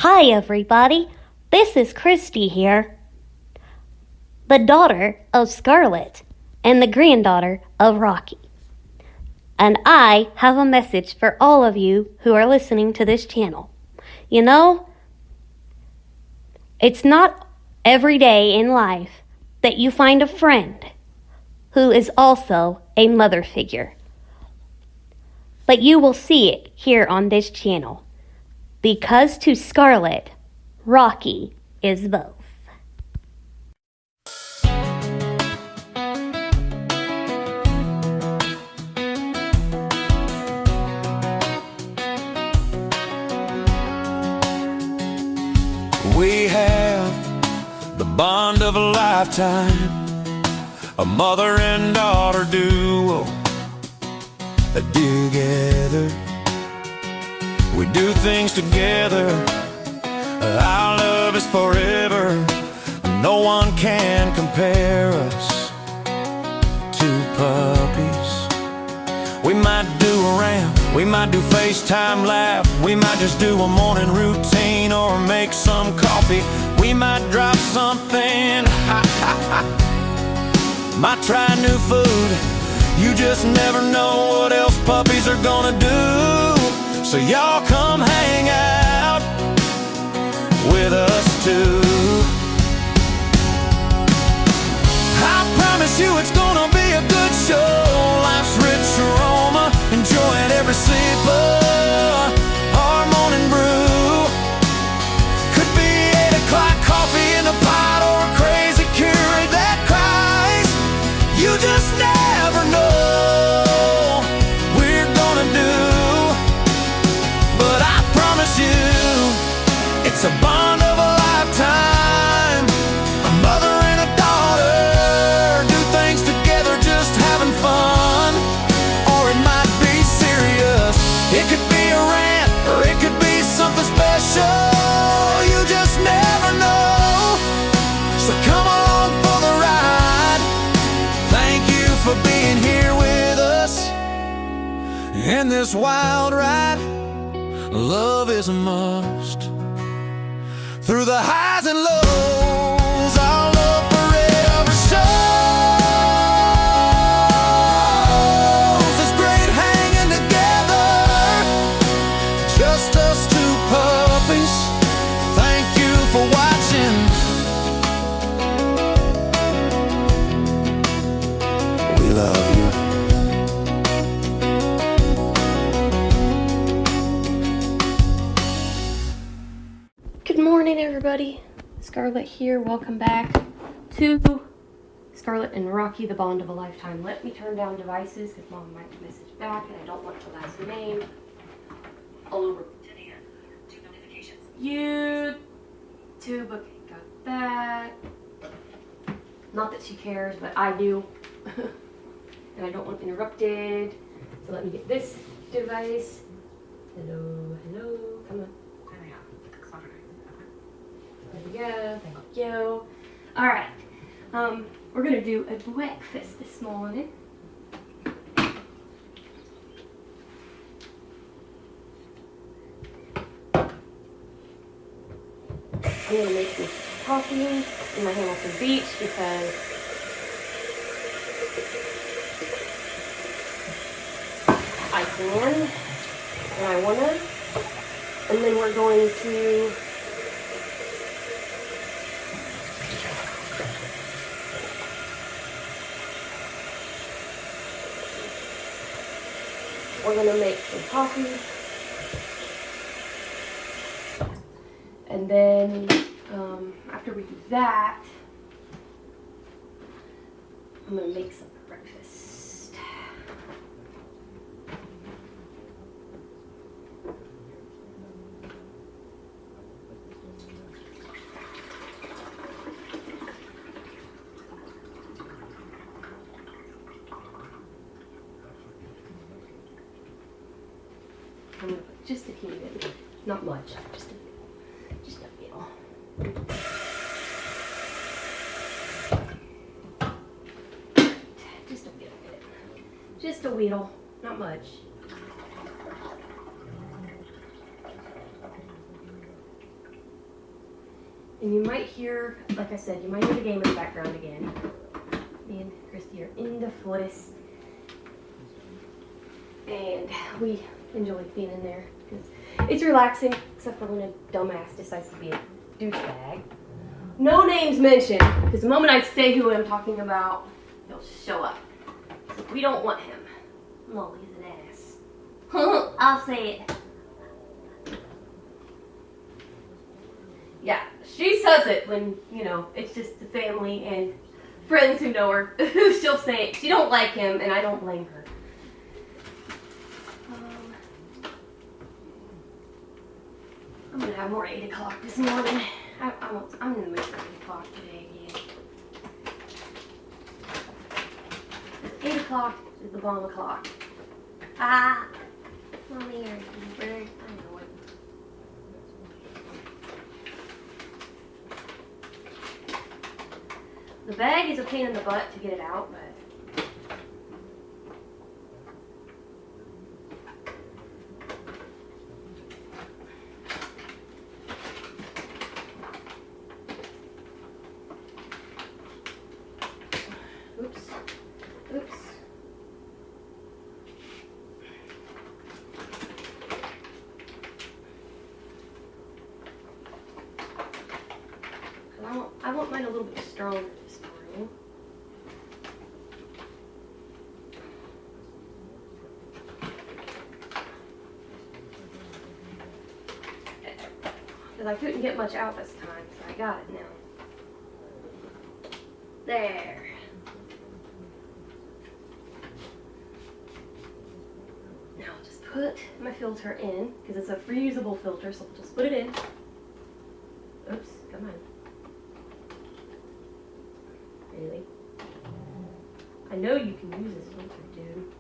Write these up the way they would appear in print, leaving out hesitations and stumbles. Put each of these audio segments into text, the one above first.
Hi everybody, this is Christy here, the daughter of Scarlet and the granddaughter of Rocky. And I have a message for all of you who are listening to this channel. You know, it's not every day in life that you find a friend who is also a mother figure. But you will see it here on this channel, because to Scarlet, Rocky is both. We have the bond of a lifetime, a mother and daughter duo together. We do things together. Our love is forever. No one can compare us to puppies. We might do a rant, we might do FaceTime laugh, we might just do a morning routine or make some coffee. We might drop something, might try new food. You just never know what else puppies are gonna do. So y'all come hang out with us too. I promise you it's gonna be a good show. Life's rich aroma, enjoying every sip of our morning brew. Could be 8 o'clock coffee in the pot or a crazy Keurig that cries. You just never know we're gonna do. But I promise you, it's a bond of a lifetime. A mother and a daughter do things together, just having fun. Or it might be serious. It could be a rant, or it could be something special. You just never know. So come along for the ride. Thank you for being here with us in this wild ride. Love is a must. Through the highs and lows, our love forever shows. It's great hanging together, just us two puppies. Thank you for watching. We love you. Good morning, everybody. Scarlet here. Welcome back to Scarlet and Rocky, the bond of a lifetime. Let me turn down devices because Mom might message back, and I don't want the last name all over. YouTube. Okay, got that. Not that she cares, but I do. And I don't want interrupted. So let me get this device. Hello, hello. Come on. There we go, thank you. Alright, we're gonna do a breakfast this morning. I'm gonna make some coffee in my Hamilton Beach because I can and I wanna. And then we're going to make some coffee, and then after we do that, I'm gonna make some breakfast. I'm gonna put just a teeny bit, not much, just a little. Just a wheedle, not much. And you might hear, like I said, you might hear the game in the background again. Me and Christy are in the forest. And we enjoy being in there. Because it's relaxing, except for when a dumbass decides to be a douchebag. No names mentioned, because the moment I say who I'm talking about, he'll show up. So we don't want him. No, he's an ass. I'll say it. Yeah, she says it when, you know, it's just the family and friends who know her. She'll say it. She don't like him, and I don't blame her. I'm gonna have more 8 o'clock this morning. I'm in the mood for 8 o'clock today again. 8 o'clock is the bomb o'clock. Ah, mommy, you're a bird. I know it. The bag is a pain in the butt to get it out, but oops. I want mine a little bit stronger this morning. Because I couldn't get much out this time, so I got it now. There. Now I'll just put my filter in, because it's a reusable filter, so I'll just put it in. Oops, come on. Really? I know you can use this filter, dude.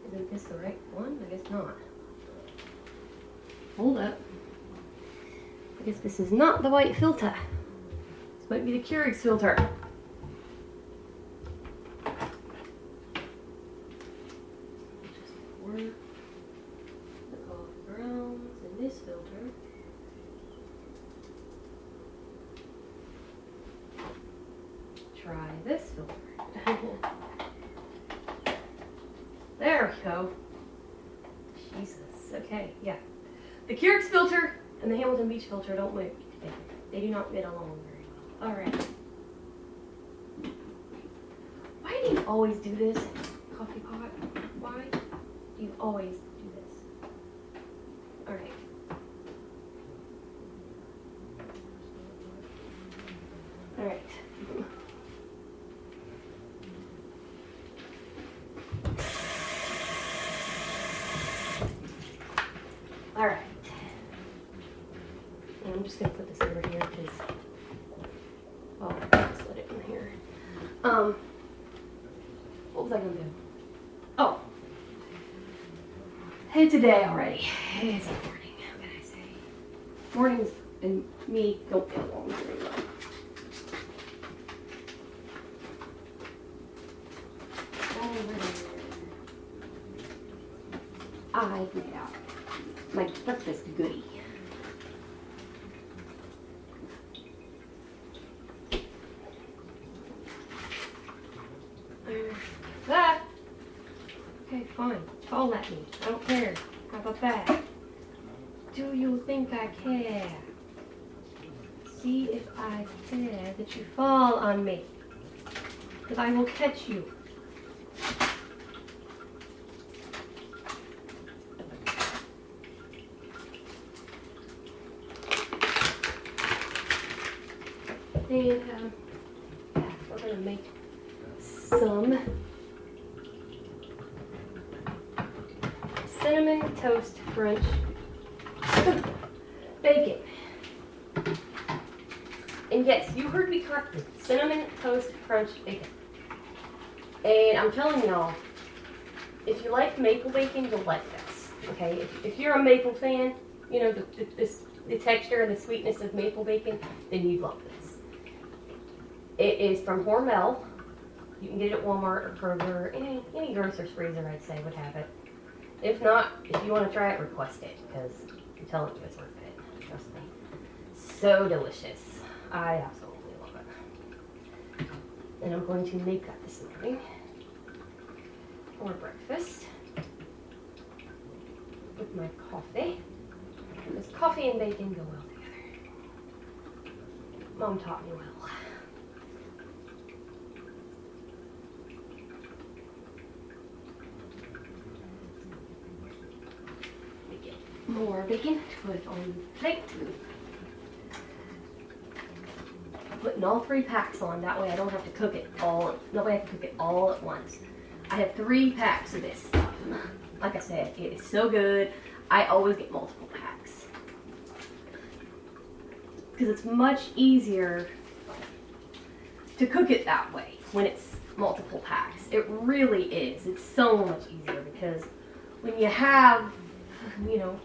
Isn't this the right one? I guess not. Hold up. I guess this is not the white filter. This might be the Keurig's filter. Just pour the coffee grounds in this filter. Try this filter. There we go. Jesus. Okay, yeah. The Keurig's filter and the Hamilton Beach filter don't mix together. They do not get along very well. Alright. Why do you always do this, coffee pot? Why do you always do this? Alright. Alright. Alright. And I'm just going to put this over here because, oh, I'll just let it in here. What was I going to do? Oh. It's a day already. It's a morning. How can I say? Mornings and me don't get along very well. I've made out my breakfast goodie. That. Okay, fine. Fall at me. I don't care. How about that? Do you think I care? See if I care that you fall on me. That I will catch you. And yeah, we're gonna make some cinnamon toast French bacon. And yes, you heard me correctly. Cinnamon toast French bacon. And I'm telling y'all, if you like maple bacon, you'll like this. Okay, if you're a maple fan, you know the texture and the sweetness of maple bacon, then you'd love this. It is from Hormel. You can get it at Walmart or Kroger, any grocer's freezer, I'd say, would have it. If not, if you want to try it, request it, because I'm telling you it's worth it. Trust me. So delicious. I absolutely love it. And I'm going to make that this morning for breakfast with my coffee, because coffee and bacon go well together. Mom taught me well. More bacon to put on the plate. I'm putting all 3 packs on, that way I don't have to cook it all, nobody has to cook it all at once. I have 3 packs of this stuff. Like I said, it is so good. I always get multiple packs. Because it's much easier to cook it that way when it's multiple packs. It really is. It's so much easier because when you have, you know,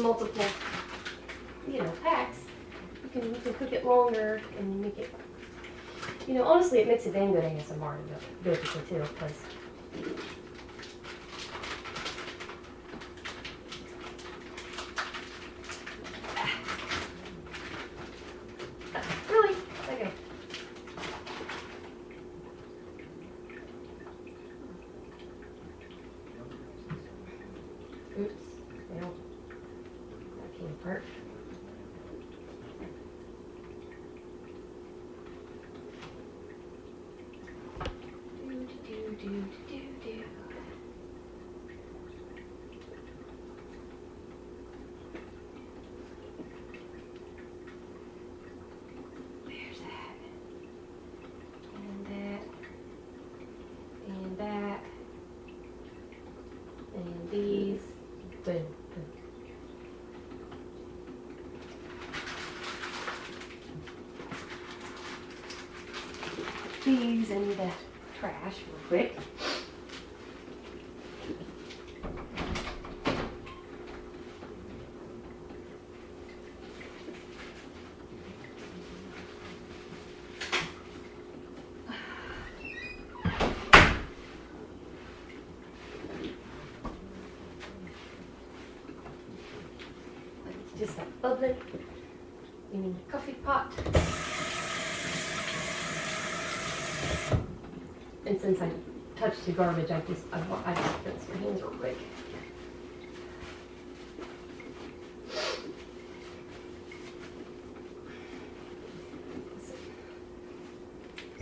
multiple, you know, packs, you can cook it longer and make it, you know, honestly it makes a dang good ASMR to do it too, because really? Okay. Oops. Well, that came apart. Do. There's that. And that. And that. And these. Boom. Boom. These in the trash real quick. Just like bubbling in the coffee pot. And since I touched the garbage, I just rinsed my hands real quick.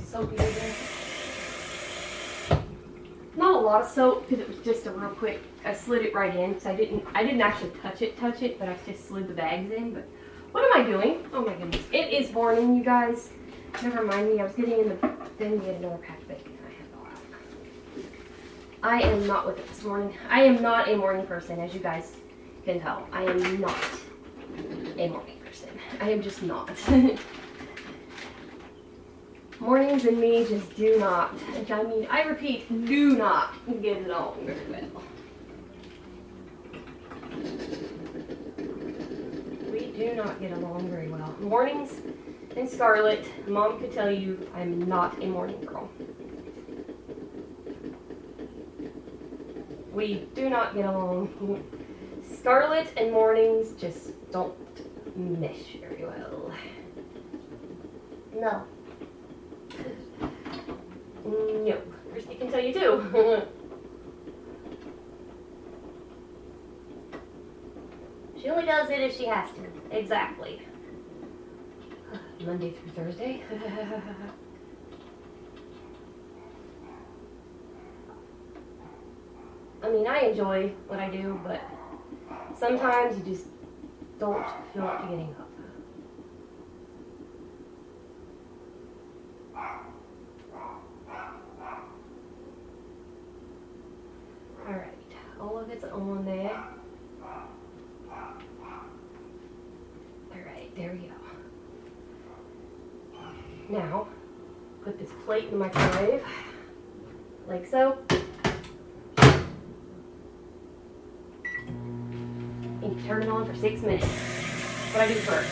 Soapy again. Not a lot of soap because it was just a real quick. I slid it right in because I didn't actually touch it, but I just slid the bags in. But what am I doing? Oh my goodness! It is morning, you guys. Never mind me. I was getting in the thing to get another pack of bacon. I am not with it this morning. I am not a morning person, as you guys can tell. I am not a morning person. I am just not. Mornings and me just do not, and I mean, I repeat, do not get along very well. We do not get along very well. Mornings and Scarlet, Mom could tell you I'm not a morning girl. We do not get along. Scarlet and mornings just don't mesh very well. No. No. Christy can tell you too. She only does it if she has to. Exactly. Monday through Thursday. I mean, I enjoy what I do, but sometimes you just don't feel like getting up. Alright, all of it's on there. Alright, there we go. Now, put this plate in the microwave, like so. And you turn it on for 6 minutes. That's what I do first.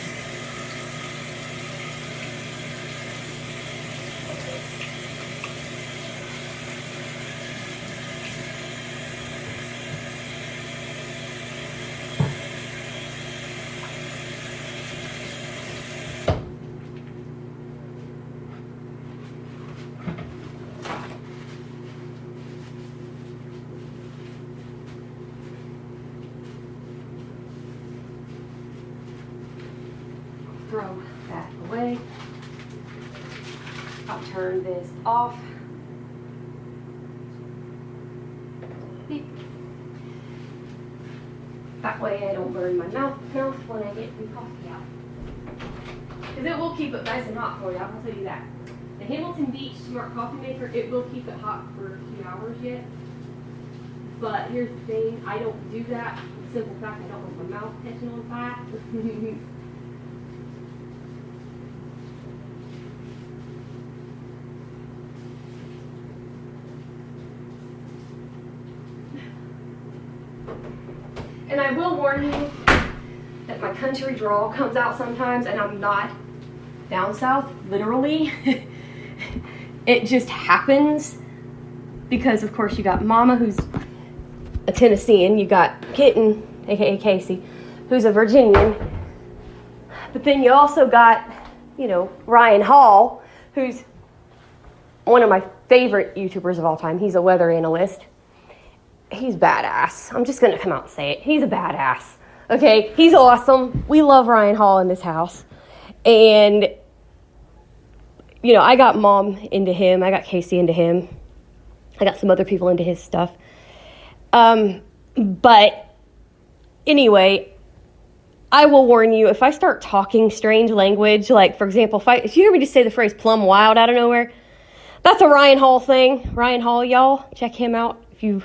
turn this off. Beep. That way I don't burn my mouth when I get the coffee out. Because it will keep it nice and hot for you, I'll tell you that. The Hamilton Beach Smart Coffee Maker, it will keep it hot for a few hours yet. But here's the thing, I don't do that. The simple fact I don't want my mouth catching on fire. And I will warn you that my country drawl comes out sometimes, and I'm not down south, literally. It just happens because, of course, you got Mama, who's a Tennessean. You got Kitten, aka Casey, who's a Virginian. But then you also got, Ryan Hall, who's one of my favorite YouTubers of all time. He's a weather analyst. He's badass. I'm just going to come out and say it. He's a badass. Okay? He's awesome. We love Ryan Hall in this house. And, I got Mom into him. I got Casey into him. I got some other people into his stuff. But anyway, I will warn you, if I start talking strange language, like, for example, if you hear me just say the phrase plumb wild out of nowhere, that's a Ryan Hall thing. Ryan Hall, y'all, check him out if you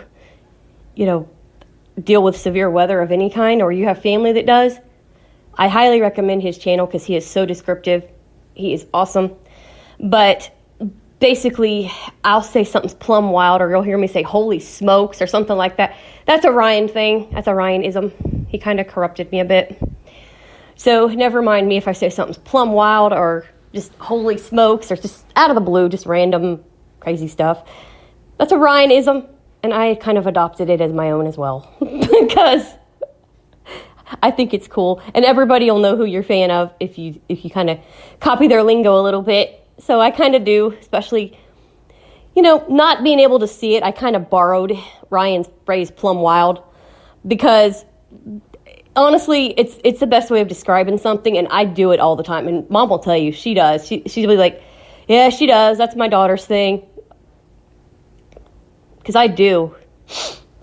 deal with severe weather of any kind, or you have family that does. I highly recommend his channel because he is so descriptive. He is awesome. But basically, I'll say something's plumb wild, or you'll hear me say holy smokes or something like that. That's a Ryan thing. That's a Ryanism. He kind of corrupted me a bit. So never mind me if I say something's plumb wild or just holy smokes or just out of the blue, just random crazy stuff. That's a Ryanism. And I kind of adopted it as my own as well because I think it's cool. And everybody will know who you're a fan of if you kind of copy their lingo a little bit. So I kind of do, especially, not being able to see it. I kind of borrowed Ryan's phrase plumb wild because honestly, it's the best way of describing something. And I do it all the time. And Mom will tell you she does. She'll be like, yeah, she does. That's my daughter's thing. Because I do.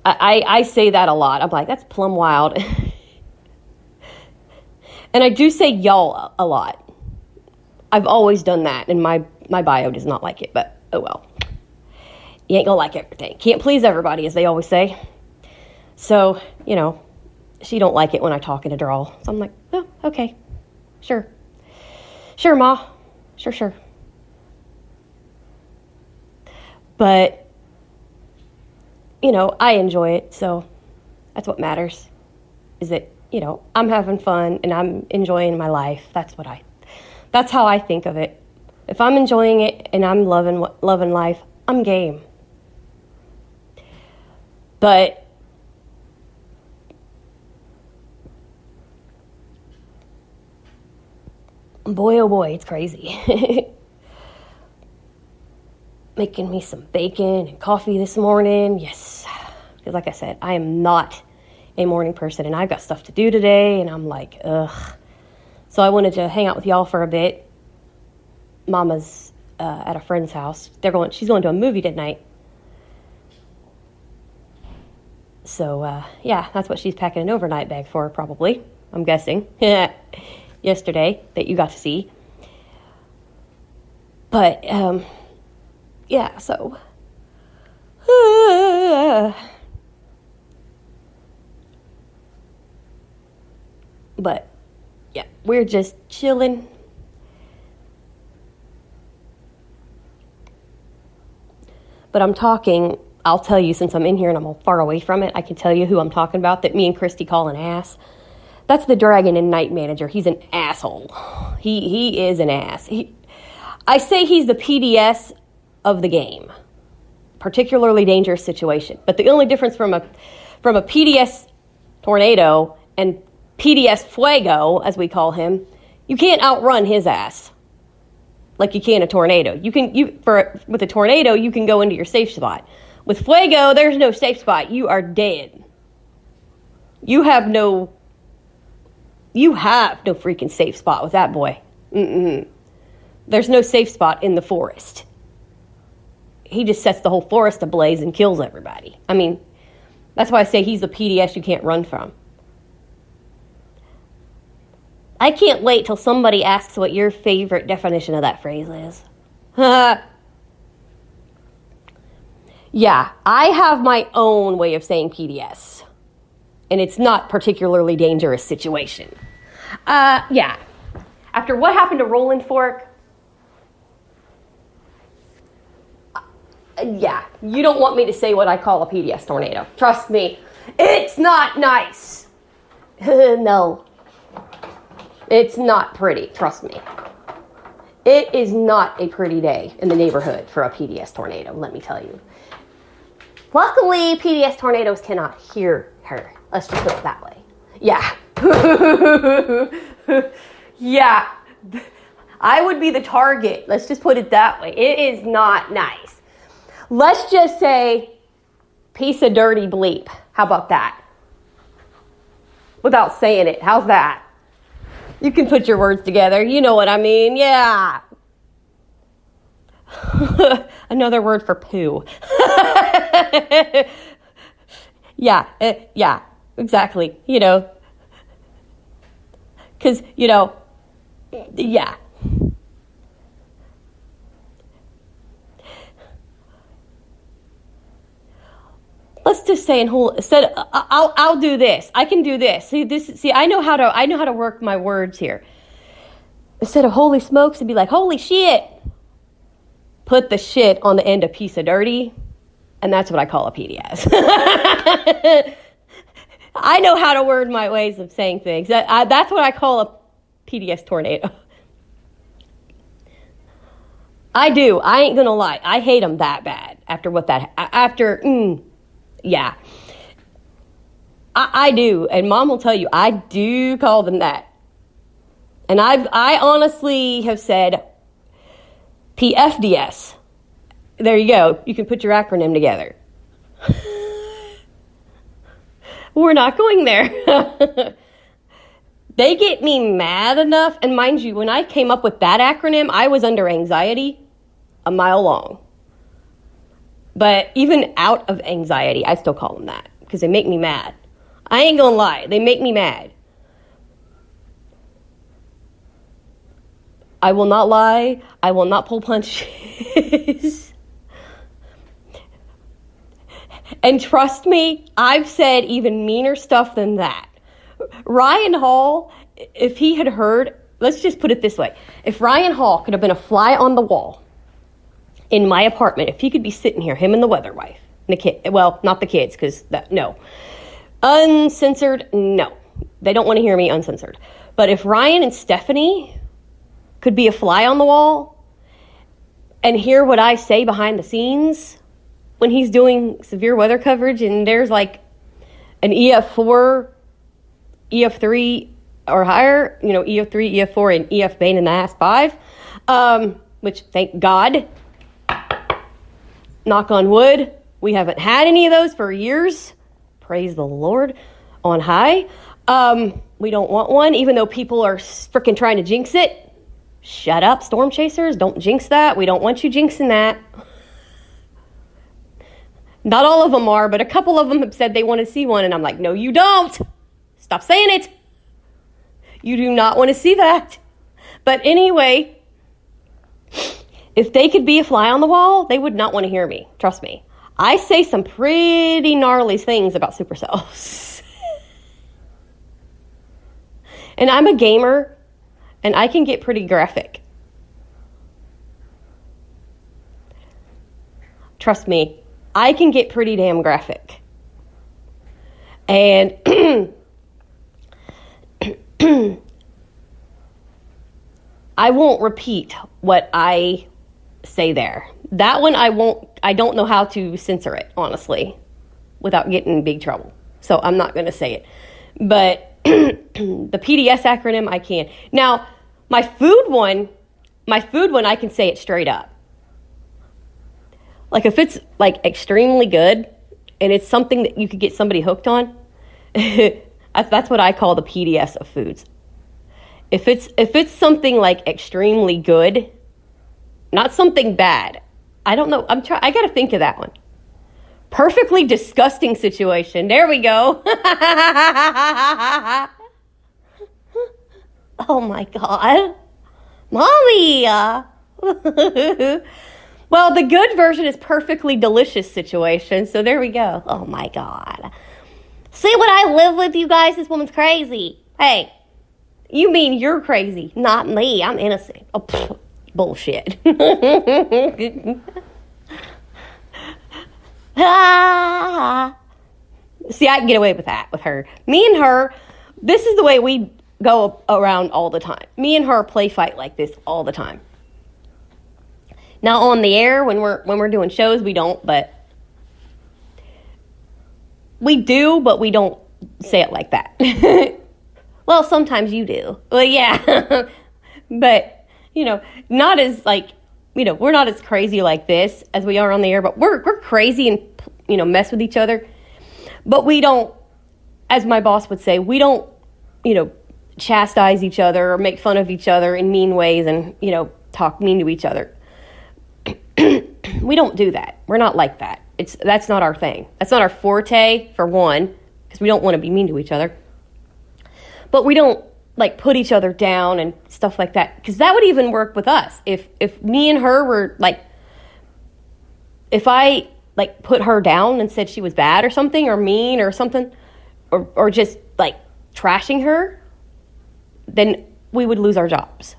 I say that a lot. I'm like, that's plumb wild. And I do say y'all a lot. I've always done that, and my bio does not like it, but oh well. You ain't gonna like everything. Can't please everybody, as they always say. So, she don't like it when I talk in a drawl. So I'm like, oh, okay. Sure. Sure, Ma. Sure. But I enjoy it, so that's what matters, is that, I'm having fun and I'm enjoying my life. That's how I think of it. If I'm enjoying it and I'm loving life, I'm game. But boy, oh boy, it's crazy. Making me some bacon and coffee this morning. Yes. Because like I said, I am not a morning person and I've got stuff to do today and I'm like, ugh. So I wanted to hang out with y'all for a bit. Mama's at a friend's house. She's going to a movie tonight. So, that's what she's packing an overnight bag for, probably. I'm guessing. Yesterday, that you got to see. But, so. But, yeah, we're just chilling. But I'll tell you, since I'm in here and I'm all far away from it, I can tell you who I'm talking about that me and Christy call an ass. That's the Dragon and Night Manager. He's an asshole. He is an ass. I say he's the PDS of the game. Particularly dangerous situation. But the only difference from a PDS tornado and PDS Fuego, as we call him, you can't outrun his ass like you can a tornado. With a tornado, you can go into your safe spot. With Fuego, there's no safe spot. You are dead. You have no freaking safe spot with that boy. There's no safe spot in the forest. he just sets the whole forest ablaze and kills everybody. I mean, that's why I say he's the PDS you can't run from. I can't wait till somebody asks what your favorite definition of that phrase is. Yeah, I have my own way of saying PDS. And it's not particularly dangerous situation. Yeah. After what happened to Rolling Fork, yeah, you don't want me to say what I call a PDS tornado. Trust me, it's not nice. No. It's not pretty, trust me. It is not a pretty day in the neighborhood for a PDS tornado, let me tell you. Luckily, PDS tornadoes cannot hear her. Let's just put it that way. Yeah. Yeah. I would be the target. Let's just put it that way. It is not nice. Let's just say, piece of dirty bleep. How about that? Without saying it. How's that? You can put your words together. You know what I mean. Yeah. Another word for poo. Yeah, exactly. You know. Because, you know, yeah. Let's just say instead, I'll do this. I can do this. See, I know how to work my words here. Instead of holy smokes, it'd be like, holy shit. Put the shit on the end of piece of dirty, and that's what I call a PDS. I know how to word my ways of saying things. That's what I call a PDS tornado. I do. I ain't gonna lie. I hate them that bad yeah. I do. And Mom will tell you, I do call them that. And I honestly have said PFDS. There you go. You can put your acronym together. We're not going there. They get me mad enough. And mind you, when I came up with that acronym, I was under anxiety a mile long. But even out of anxiety, I still call them that because they make me mad. I ain't gonna lie. They make me mad. I will not lie. I will not pull punches. And trust me, I've said even meaner stuff than that. Ryan Hall, if he had heard, let's just put it this way. If Ryan Hall could have been a fly on the wall in my apartment, if he could be sitting here, him and the weather wife, and the kid, well, not the kids, because no. Uncensored, no. They don't want to hear me uncensored. But if Ryan and Stephanie could be a fly on the wall and hear what I say behind the scenes when he's doing severe weather coverage and there's like an EF4, EF3 or higher, you know, EF3, EF4, and EF Bane in the ass 5, which thank God, knock on wood, we haven't had any of those for years. Praise the Lord on high. We don't want one, even though people are freaking trying to jinx it. Shut up, storm chasers. Don't jinx that. We don't want you jinxing that. Not all of them are, but a couple of them have said they want to see one, and I'm like, no, you don't. Stop saying it. You do not want to see that. But anyway, if they could be a fly on the wall, they would not want to hear me. Trust me. I say some pretty gnarly things about supercells. And I'm a gamer, and I can get pretty graphic. Trust me, I can get pretty damn graphic. And I won't repeat what I say there. That one I don't know how to censor it, honestly, without getting in big trouble. So I'm not going to say it. But the PDS acronym, I can. Now, my food one, I can say it straight up. Like if it's like extremely good and it's something that you could get somebody hooked on, that's what I call the PDS of foods. If it's something like extremely good, not something bad, I don't know. I got to think of that one. Perfectly disgusting situation. There we go. Oh my God. Mommy. Well, the good version is perfectly delicious situation. So there we go. Oh my God. See what I live with, you guys? This woman's crazy. Hey, you mean you're crazy, not me. I'm innocent. Oh, pfft, bullshit. See, I can get away with that with her. Me and her, this is the way we go around all the time. Me and her play fight like this all the time. Now on the air, when we're doing shows, we don't, but we do, but we don't say it like that. Well, sometimes you do. Well, yeah. But, not as we're not as crazy like this as we are on the air, but we're crazy and, mess with each other. But we don't, as my boss would say, we don't, chastise each other or make fun of each other in mean ways and, talk mean to each other. We don't do that. We're not like that. That's not our thing. That's not our forte, for one, because we don't want to be mean to each other. But we don't, put each other down and stuff like that, because that would even work with us. If me and her were, if I, put her down and said she was bad or something, or mean or something, or just, trashing her, then we would lose our jobs.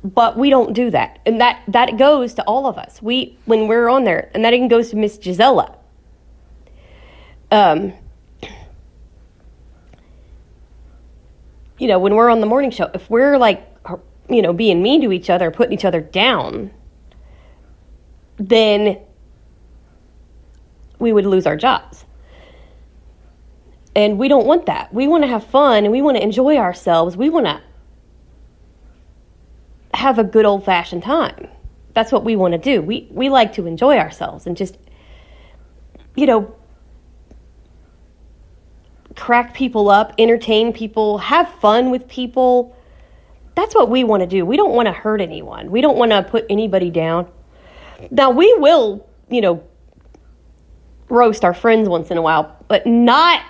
But we don't do that. And that goes to all of us. When we're on there, and that even goes to Miss Gisela. When we're on the morning show, if we're being mean to each other, putting each other down, then we would lose our jobs. And we don't want that. We want to have fun and we want to enjoy ourselves. We want to have a good old-fashioned time. That's what we want to do. We like to enjoy ourselves and just, crack people up, entertain people, have fun with people. That's what we want to do. We don't want to hurt anyone. We don't want to put anybody down. Now, we will, roast our friends once in a while, but not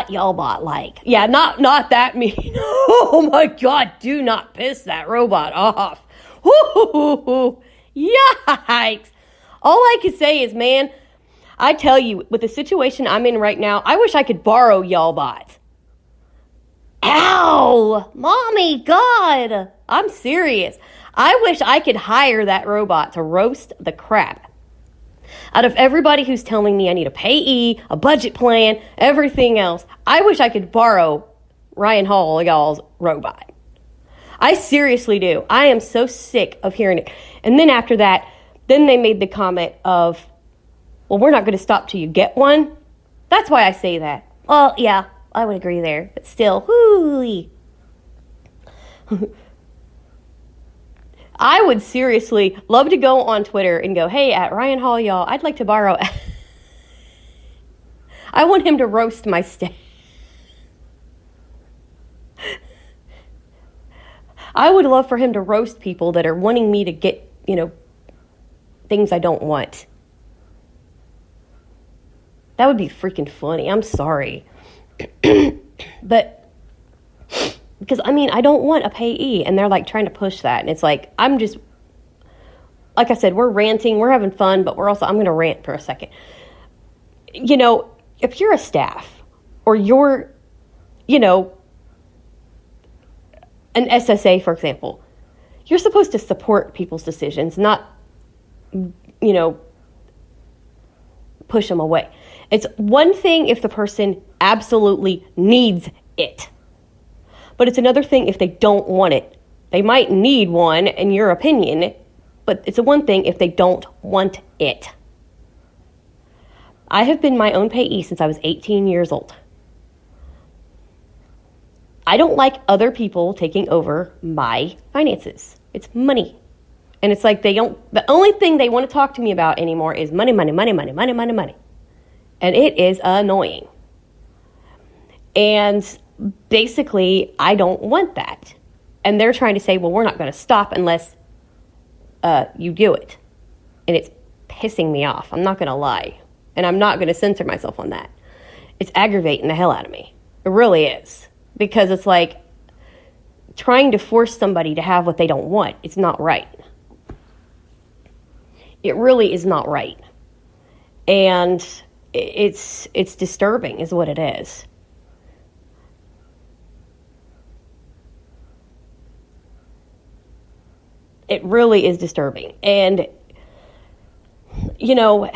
y'all bot like. Yeah, not that mean. Oh my God, do not piss that robot off. Woo-hoo-hoo-hoo. Yikes. All I can say is, man, I tell you, with the situation I'm in right now, I wish I could borrow y'all bots. Ow! Mommy, God! I'm serious. I wish I could hire that robot to roast the crap out of everybody who's telling me I need a payee, a budget plan, everything else. I wish I could borrow Ryan Hall, y'all's robot. I seriously do. I am so sick of hearing it. And then after that, then they made the comment of, well, we're not going to stop till you get one. That's why I say that. Well, yeah, I would agree there. But still, whoo. I would seriously love to go on Twitter and go, hey, at Ryan Hall, y'all, I'd like to borrow. I want him to roast my staff. I would love for him to roast people that are wanting me to get, things I don't want. That would be freaking funny. I'm sorry. But because, I don't want a payee, and they're, trying to push that. And it's I'm just, like I said, we're ranting, we're having fun, but I'm going to rant for a second. If you're a staff, or you're, an SSA, for example, you're supposed to support people's decisions, not, push them away. It's one thing if the person absolutely needs it. But it's another thing if they don't want it. They might need one, in your opinion, but it's a one thing if they don't want it. I have been my own payee since I was 18 years old. I don't like other people taking over my finances. It's money. And it's the only thing they want to talk to me about anymore is money, money, money, money, money, money, money. And it is annoying. And basically, I don't want that. And they're trying to say, well, we're not going to stop unless you do it. And it's pissing me off. I'm not going to lie. And I'm not going to censor myself on that. It's aggravating the hell out of me. It really is. Because it's like trying to force somebody to have what they don't want. It's not right. It really is not right. And it's disturbing is what it is. It really is disturbing. And, you know,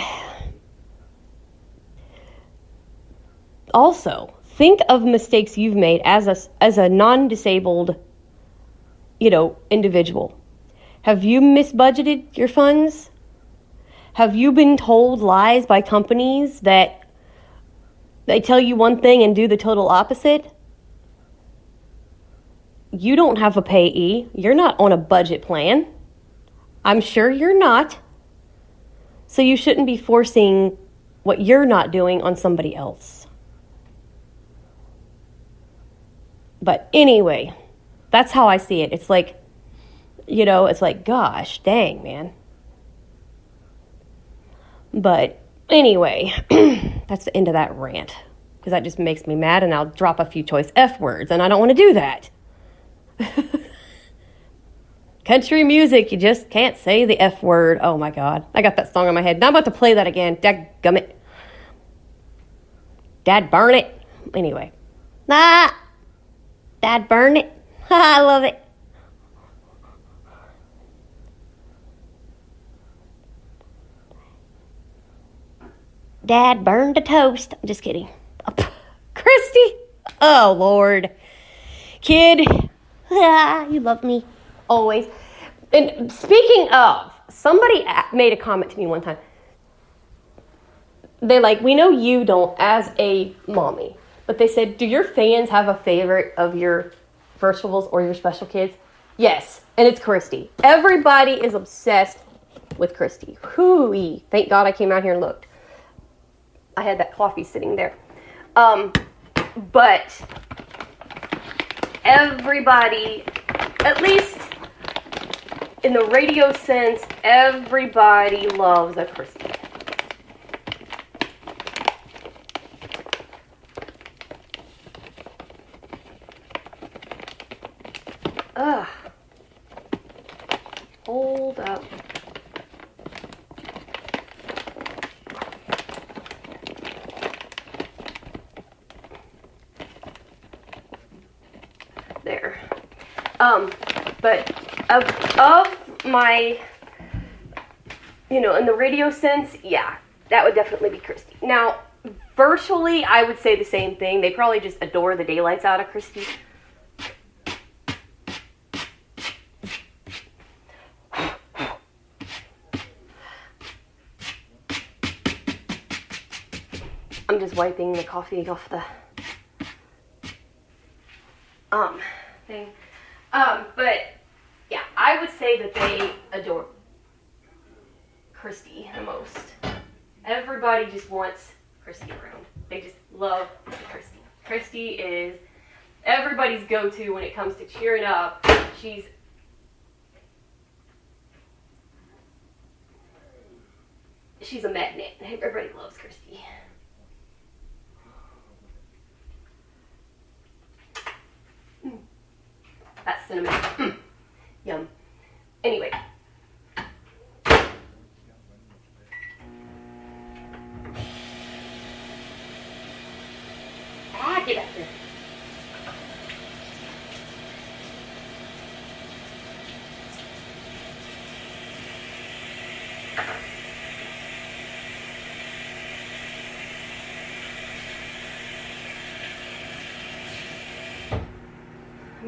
also, think of mistakes you've made as a non-disabled, you know, individual. Have you misbudgeted your funds? Have you been told lies by companies that they tell you one thing and do the total opposite? You don't have a payee. You're not on a budget plan. I'm sure you're not. So you shouldn't be forcing what you're not doing on somebody else. But anyway, that's how I see it. It's like, you know, it's like, gosh, dang, man. But anyway, that's the end of that rant. Because that just makes me mad, and I'll drop a few choice F words, and I don't want to do that. Country music, you just can't say the F word. Oh my God. I got that song in my head. Now I'm about to play that again. Dadgummit. Dad burn it. Anyway. Dad burn it. I love it. Dad burned a toast. I'm just kidding. Christy. Oh, Lord. Kid. You love me. Always. And speaking of, somebody made a comment to me one time. They're like, we know you don't as a mommy. But they said, do your fans have a favorite of your virtuals or your special kids? Yes. And it's Christy. Everybody is obsessed with Christy. Hooey. Thank God I came out here and looked. I had that coffee sitting there. But everybody, at least in the radio sense, everybody loves a Christy. Ugh. Hold up. There. But of my, you know, in the radio sense, yeah, that would definitely be Christy. Now, virtually, I would say the same thing. They probably just adore the daylights out of Christy. I'm just wiping the coffee off the thing. But yeah, I would say that they adore Christy the most. Everybody just wants Christy around. They just love Christy. Christy is everybody's go-to when it comes to cheering up. She's a magnet. Everybody loves Christy. That's cinnamon. Yum. Anyway. Get back here.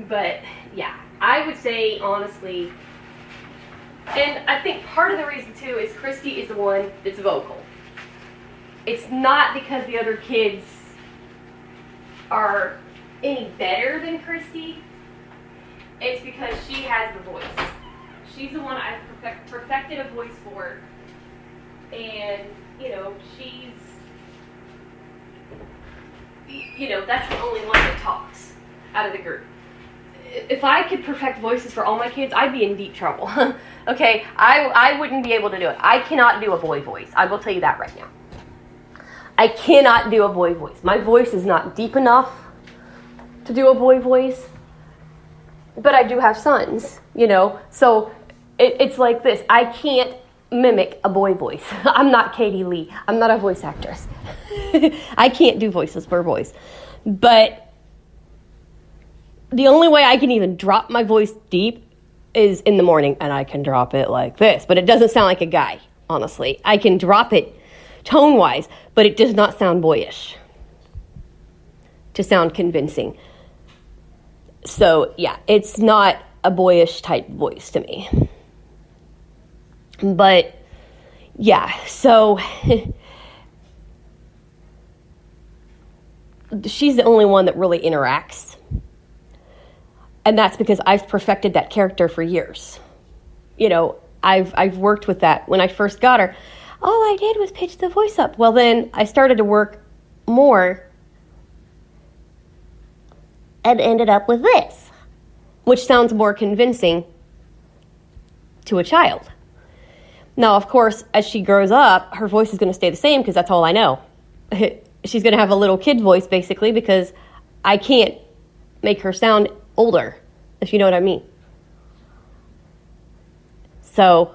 But yeah, I would say honestly, and I think part of the reason too is Christy is the one that's vocal. It's not because the other kids are any better than Christy. It's because she has the voice. She's the one I've perfected a voice for, and you know, that's the only one that talks out of the group. if I could perfect voices for all my kids, I'd be in deep trouble. Okay, I wouldn't be able to do it. I cannot do a boy voice. I will tell you that right now. I cannot do a boy voice. My voice is not deep enough to do a boy voice. But I do have sons, you know. So it's like this. I can't mimic a boy voice. I'm not Katie Lee. I'm not a voice actress. I can't do voices for boys. But the only way I can even drop my voice deep is in the morning, and I can drop it like this. But it doesn't sound like a guy, honestly. I can drop it tone-wise, but it does not sound boyish to sound convincing. So, yeah, it's not a boyish type voice to me. But, yeah, so she's the only one that really interacts. And that's because I've perfected that character for years. You know, I've worked with that. When I first got her, all I did was pitch the voice up. Well, then I started to work more and ended up with this, which sounds more convincing to a child. Now, of course, as she grows up, her voice is going to stay the same because that's all I know. She's going to have a little kid voice, basically, because I can't make her sound older, if you know what I mean. So,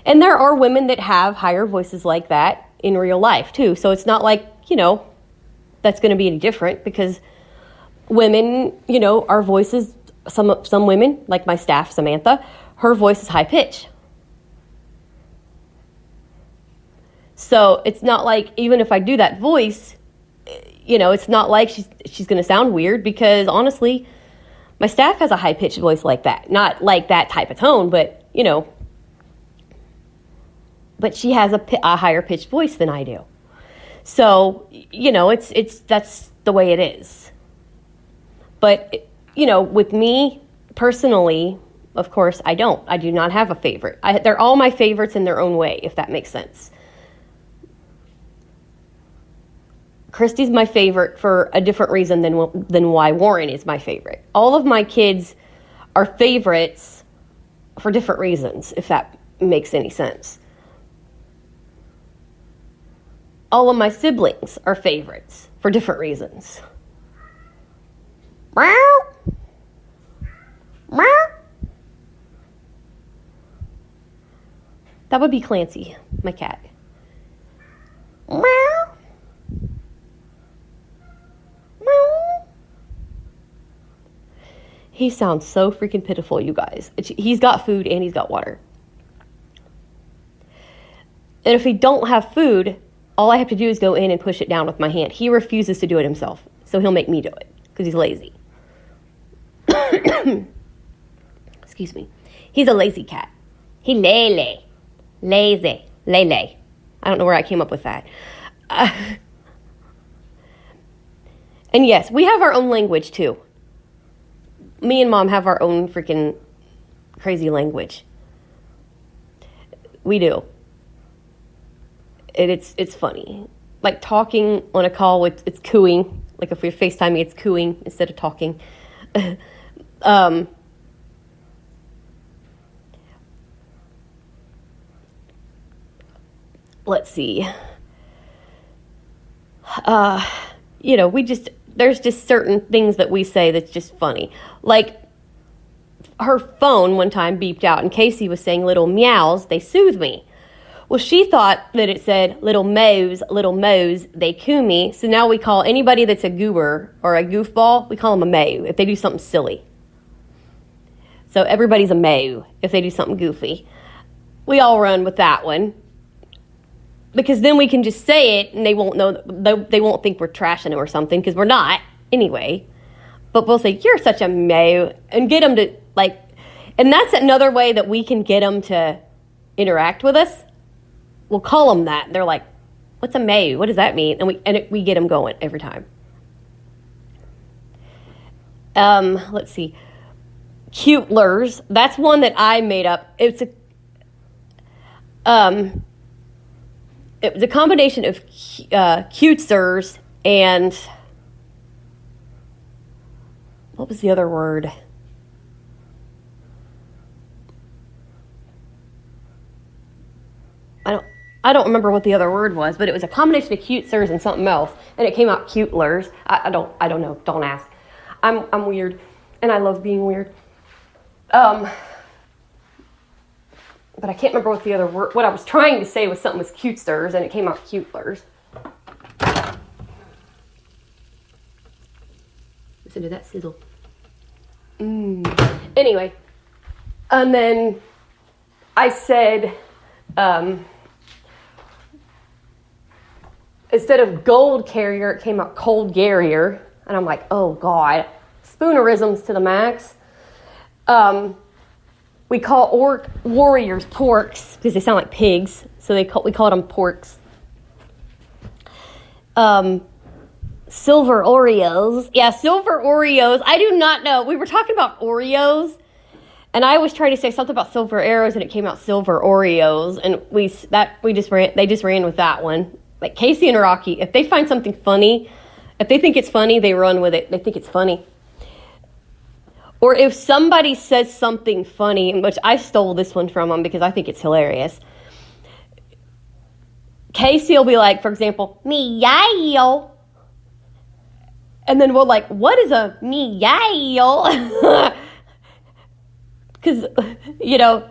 and there are women that have higher voices like that in real life, too. So it's not like, you know, that's going to be any different because women, you know, our voices, some women, like my staff, Samantha, her voice is high pitch. So it's not like, even if I do that voice, you know, it's not like she's going to sound weird because honestly, my staff has a high pitched voice like that. Not like that type of tone, but, you know, but she has a higher pitched voice than I do. So, you know, that's the way it is. But, you know, with me personally, of course, I do not have a favorite. They're all my favorites in their own way, if that makes sense. Christy's my favorite for a different reason than why Warren is my favorite. All of my kids are favorites for different reasons, if that makes any sense. All of my siblings are favorites for different reasons. Meow. Meow. That would be Clancy, my cat. Meow. Meow. He sounds so freaking pitiful, you guys. He's got food and he's got water. And if he don't have food, all I have to do is go in and push it down with my hand. He refuses to do it himself, so he'll make me do it because he's lazy. Excuse me. He's a lazy cat. He lazy. Lay. I don't know where I came up with that. And yes, we have our own language too. Me and Mom have our own freaking crazy language. We do. And it's funny. Like talking on a call, it's cooing. Like if we're FaceTiming, it's cooing instead of talking. Let's see. You know, there's just certain things that we say that's just funny. Like her phone one time beeped out and Casey was saying little meows, they soothe me. Well, she thought that it said little moes, they coo me. So now we call anybody that's a goober or a goofball, we call them a moo if they do something silly. So everybody's a moo if they do something goofy. We all run with that one. Because then we can just say it and they won't know, they won't think we're trashing them or something because we're not anyway. But we'll say, you're such a moo, and get them to like, and that's another way that we can get them to interact with us. We'll call them that. They're like, what's a moo? What does that mean? And we get them going every time. Let's see. Cutelers. That's one that I made up. It was a combination of cutesers and What was the other word? I don't remember what the other word was, but it was a combination of cute slurs and something else, and it came out cute lurs. I don't know. Don't ask. I'm weird, and I love being weird. But I can't remember what the other word. What I was trying to say was something with cute slurs, and it came out cute lurs. Listen to that sizzle. Anyway, and then I said. Instead of gold carrier, it came out cold garrier. And I'm like, oh, God. Spoonerisms to the max. We call warriors porks because they sound like pigs. So we called them porks. Silver Oreos. Yeah, silver Oreos. I do not know. We were talking about Oreos. And I was trying to say something about silver arrows, and it came out silver Oreos. And they just ran with that one. Like Casey and Rocky, if they find something funny, if they think it's funny, they run with it. They think it's funny. Or if somebody says something funny, which I stole this one from them because I think it's hilarious. Casey will be like, for example, meow. And then we'll like, what is a meow? Because,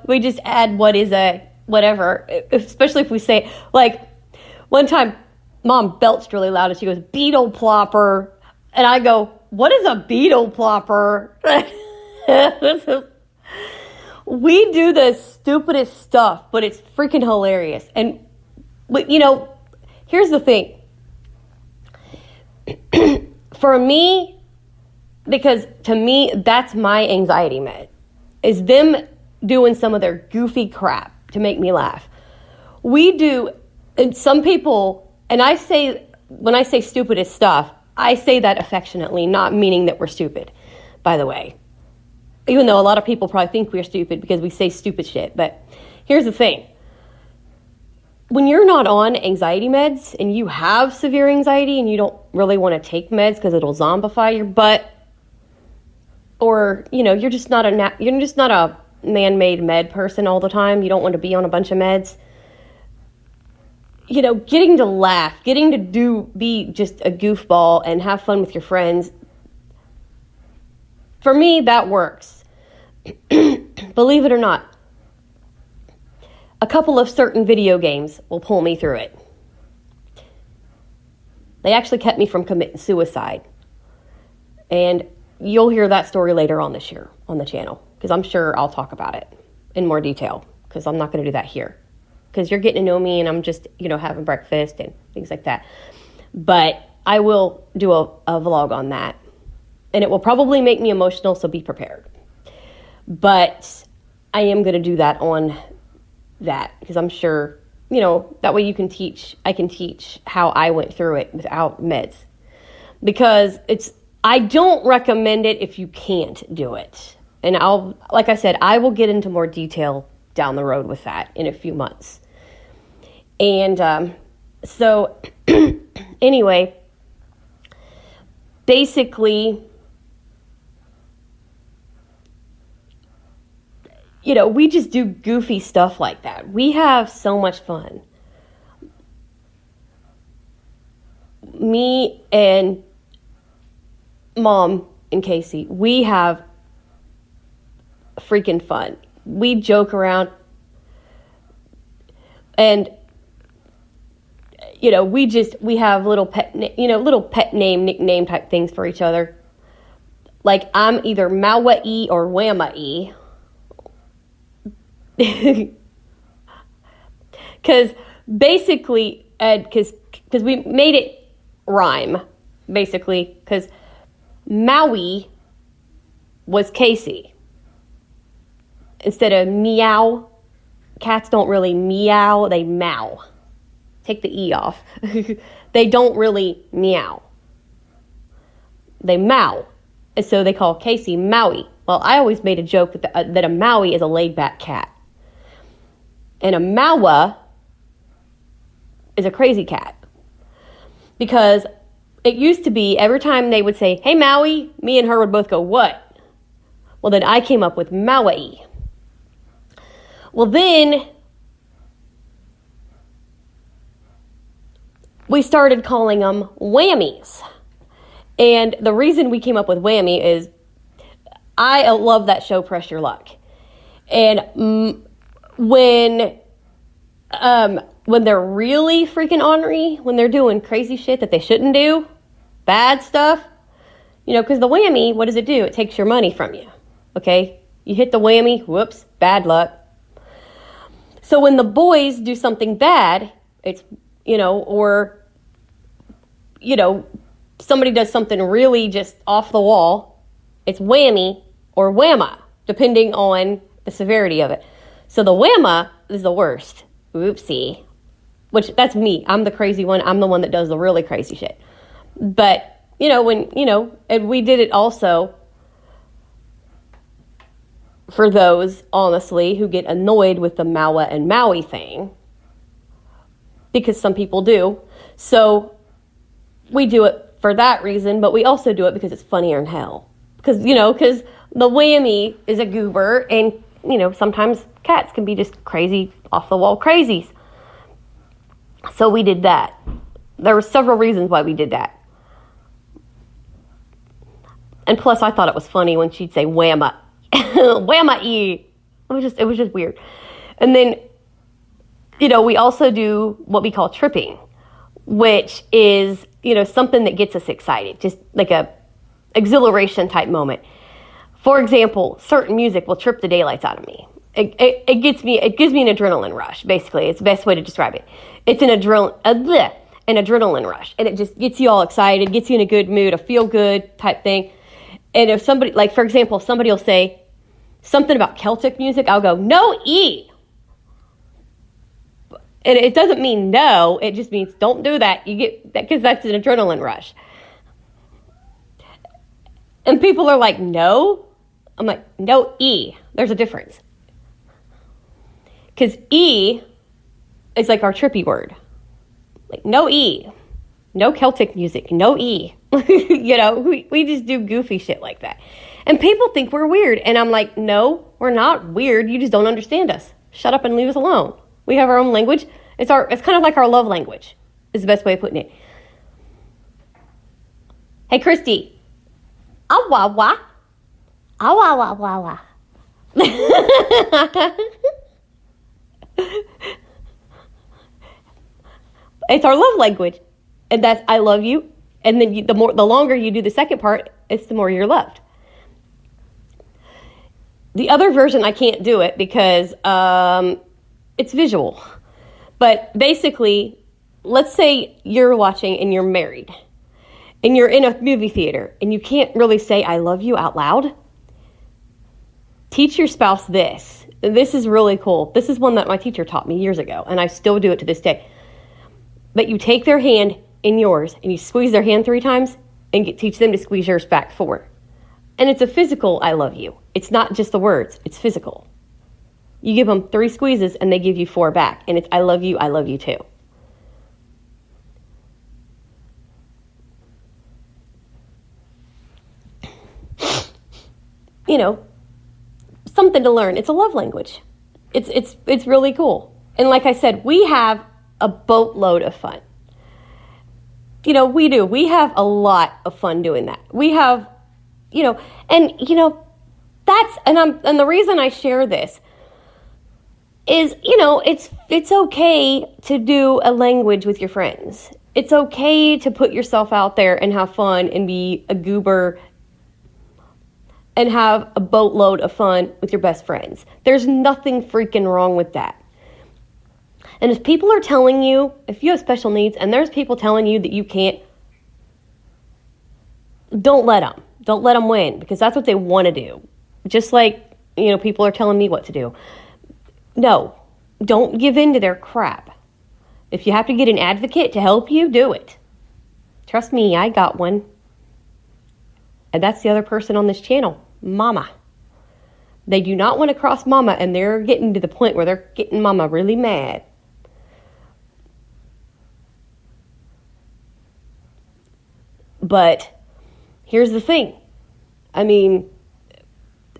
we just add what is a whatever, especially if we say, like, one time, Mom belched really loud, and she goes, beetle plopper. And I go, what is a beetle plopper? We do the stupidest stuff, but it's freaking hilarious. And, here's the thing. For me, because to me, that's my anxiety med, is them doing some of their goofy crap to make me laugh. And some people, and when I say stupidest stuff, I say that affectionately, not meaning that we're stupid, by the way. Even though a lot of people probably think we're stupid because we say stupid shit. But here's the thing. When you're not on anxiety meds and you have severe anxiety and you don't really want to take meds because it'll zombify your butt, or, you're just not a man-made med person all the time. You don't want to be on a bunch of meds. Getting to laugh, getting to be just a goofball and have fun with your friends, for me, that works. Believe it or not, a couple of certain video games will pull me through it. They actually kept me from committing suicide. And you'll hear that story later on this year on the channel, because I'm sure I'll talk about it in more detail, because I'm not going to do that here. Because you're getting to know me and I'm just, having breakfast and things like that. But I will do a vlog on that. And it will probably make me emotional, so be prepared. But I am going to do that on that, because I'm sure, that way I can teach how I went through it without meds. Because I don't recommend it if you can't do it. And like I said, I will get into more detail down the road with that in a few months. And so anyway, basically, we just do goofy stuff like that. We have so much fun. Me and Mom and Casey, we have freaking fun. We joke around, and we have little pet name, nickname type things for each other. Like, I'm either Mawa-E or Whamma-E. Because basically, because we made it rhyme, basically, because Maui was Casey. Instead of meow, cats don't really meow, they meow. Take the E off. They don't really meow. They meow. And so they call Casey Maui. Well, I always made a joke that a Maui is a laid-back cat. And a Maua is a crazy cat. Because it used to be every time they would say, hey, Maui, me and her would both go, what? Well, then I came up with Maui. Well, then we started calling them whammies. And the reason we came up with whammy is I love that show, Press Your Luck. And when they're really freaking ornery, when they're doing crazy shit that they shouldn't do, bad stuff, because the whammy, what does it do? It takes your money from you, okay? You hit the whammy, whoops, bad luck. So when the boys do something bad, it's, somebody does something really just off the wall, it's whammy or whamma, depending on the severity of it. So the whamma is the worst. Oopsie. Which, that's me. I'm the crazy one. I'm the one that does the really crazy shit. But, and we did it also for those, honestly, who get annoyed with the Maua and Maui thing. Because some people do. So we do it for that reason, but we also do it because it's funnier than hell. Because the whammy is a goober, and, sometimes cats can be just crazy, off-the-wall crazies. So we did that. There were several reasons why we did that. And plus, I thought it was funny when she'd say whamma. Whamma-ee. It was just weird. And then, we also do what we call tripping, which is, something that gets us excited, just like a exhilaration type moment. For example, certain music will trip the daylights out of me. It gives me an adrenaline rush, basically. It's the best way to describe it. It's an adrenaline rush, and it just gets you all excited, gets you in a good mood, a feel-good type thing. And if somebody, like, for example, if somebody will say something about Celtic music, I'll go, no E. And it doesn't mean no, it just means don't do that. You get that because that's an adrenaline rush. And people are like, no? I'm like, no E. There's a difference. Because E is like our trippy word. Like, no E. No Celtic music. No E. We just do goofy shit like that. And people think we're weird. And I'm like, no, we're not weird. You just don't understand us. Shut up and leave us alone. We have our own language. It's kind of like our love language, is the best way of putting it. Hey, Christy. Awawa. Awawawawa. It's our love language. And that's I love you. And then the longer you do the second part, it's the more you're loved. The other version, I can't do it because it's visual. But basically, let's say you're watching and you're married. And you're in a movie theater and you can't really say I love you out loud. Teach your spouse this. This is really cool. This is one that my teacher taught me years ago, and I still do it to this day. But you take their hand in yours and you squeeze their hand 3 times and teach them to squeeze yours back 4. And it's a physical I love you. It's not just the words. It's physical. You give them 3 squeezes and they give you 4 back. And it's I love you too. Something to learn. It's a love language. It's really cool. And like I said, we have a boatload of fun. We do. We have a lot of fun doing that. We have, and the reason I share this is, it's okay to do a language with your friends. It's okay to put yourself out there and have fun and be a goober and have a boatload of fun with your best friends. There's nothing freaking wrong with that. And if people are telling you, if you have special needs and there's people telling you that you can't, don't let them. Don't let them win, because that's what they want to do. Just like, people are telling me what to do. No, don't give in to their crap. If you have to get an advocate to help you, do it. Trust me, I got one. And that's the other person on this channel, Mama. They do not want to cross Mama, and they're getting to the point where they're getting Mama really mad. But here's the thing. I mean,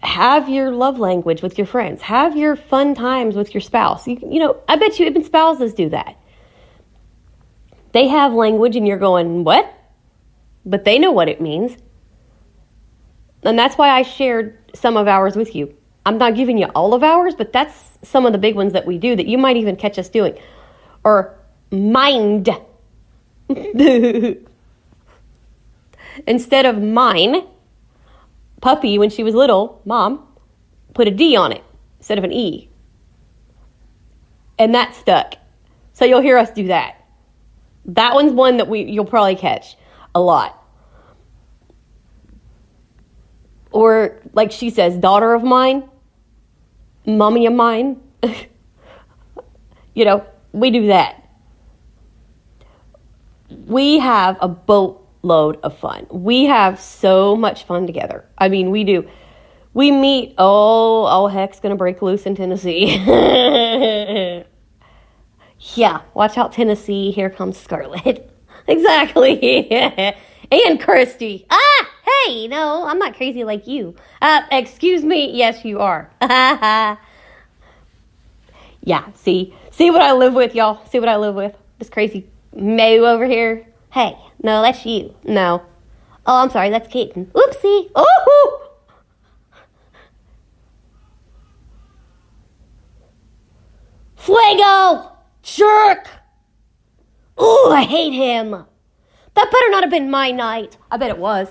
have your love language with your friends. Have your fun times with your spouse. You know, I bet you even spouses do that. They have language and you're going, what? But they know what it means. And that's why I shared some of ours with you. I'm not giving you all of ours, but that's some of the big ones that we do that you might even catch us doing. Or mind. Instead of mine, Puppy, when she was little, Mom, put a D on it instead of an E. And that stuck. So you'll hear us do that. That one's one that you'll probably catch a lot. Or, like she says, daughter of mine, mommy of mine. You know, we do that. We have a boatload of fun. We have so much fun together. I mean, we do. We meet, all heck's gonna break loose in Tennessee. Yeah, watch out, Tennessee. Here comes Scarlet. Exactly. And Christy. Hey, no, I'm not crazy like you. Excuse me. Yes, you are. Yeah, see what I live with, y'all. See what I live with. This crazy Moo over here. Hey, no, that's you. No. Oh, I'm sorry, that's Kaiten. Oopsie. Oh! Fuego! Jerk! Ooh, I hate him. That better not have been my night. I bet it was.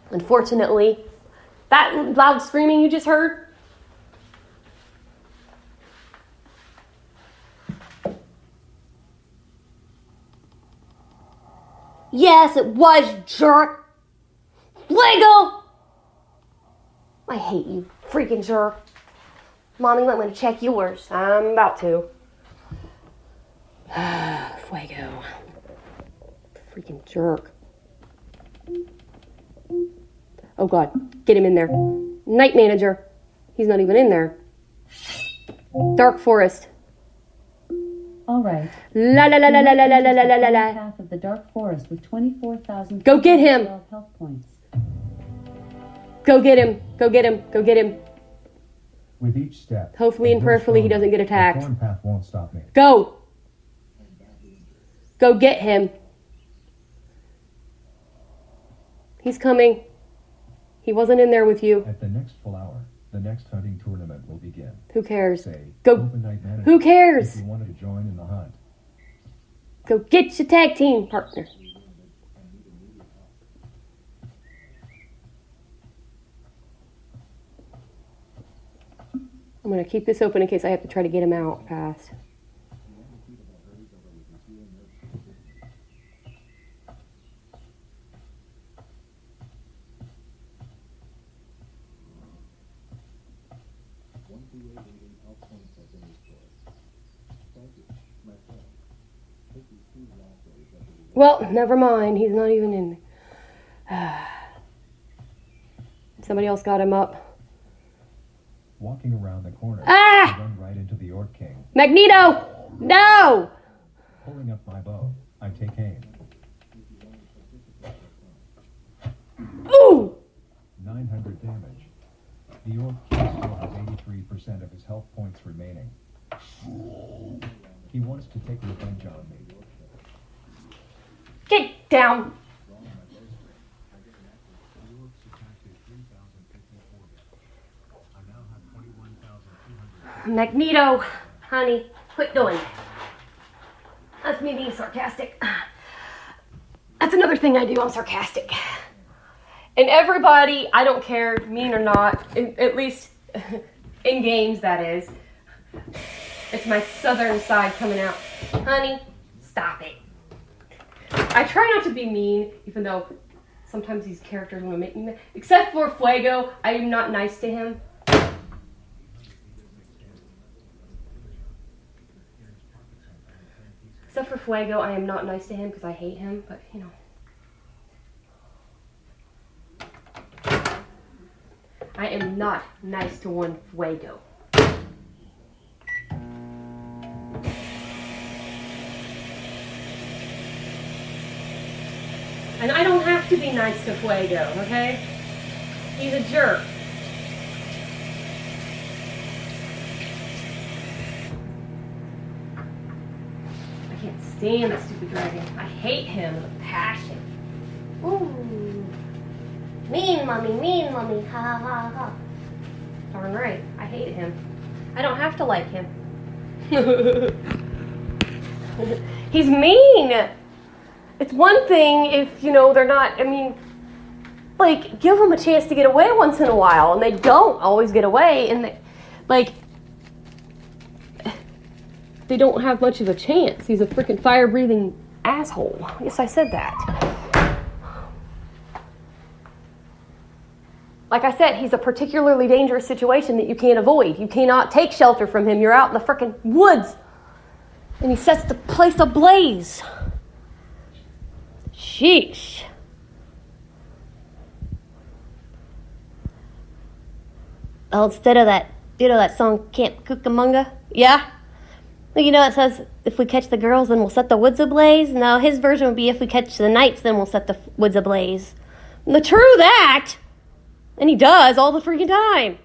Unfortunately, that loud screaming you just heard. Yes, it was, jerk. Fuego! I hate you, freaking jerk. Mommy might want to check yours. I'm about to. Fuego. Freaking jerk. Oh God, get him in there. Night manager. He's not even in there. Dark forest. All right. La la la la la la la la la la la. Path of the dark forest with 24,000. Go get him. Health points. Go get him. Go get him. Go get him. With each step, Hopefully and prayerfully he doesn't get attacked. The thorn path won't stop me. Go. Go get him. He's coming. He wasn't in there with you. At the next full hour, the next hunting tournament will begin. Who cares? Say, Go. Open Night Manager, Who cares? if you wanted to join in the hunt. Go get your tag team partner. I'm going to keep this open in case I have to try to get him out fast. Well, never mind. He's not even in there. Somebody else got him up. Walking around the corner, Ah! I run right into the Orc King. Magneto! No! Pulling up my bow, I take aim. Ooh! 900 damage. The Orc King still has 83% of his health points remaining. He wants to take revenge on me. Get down! Magneto, honey, quit doing that. That's me being sarcastic. That's another thing I do, I'm sarcastic. And everybody, I don't care, mean or not, at least in games that is. It's my southern side coming out. Honey, stop it. I try not to be mean, even though sometimes these characters want to make me mad. Except for Fuego, I am not nice to him. Except for Fuego, I am not nice to him because I hate him, but you know. I am not nice to one Fuego. And I don't have to be nice to Fuego, okay? He's a jerk. I can't stand that stupid dragon. I hate him with a passion. Ooh. Mean mommy, ha ha ha. Darn right. I hate him. I don't have to like him. He's mean. It's one thing if, they're not, give them a chance to get away once in a while, and they don't always get away, and they don't have much of a chance. He's a freaking fire-breathing asshole. Yes, I said that. Like I said, he's a particularly dangerous situation that you can't avoid. You cannot take shelter from him. You're out in the freaking woods, and he sets the place ablaze. Sheesh. Oh, instead of that, that song Camp Cucamonga? Yeah? It says, if we catch the girls, then we'll set the woods ablaze. No, his version would be, if we catch the knights, then we'll set the woods ablaze. True that! And he does all the freaking time.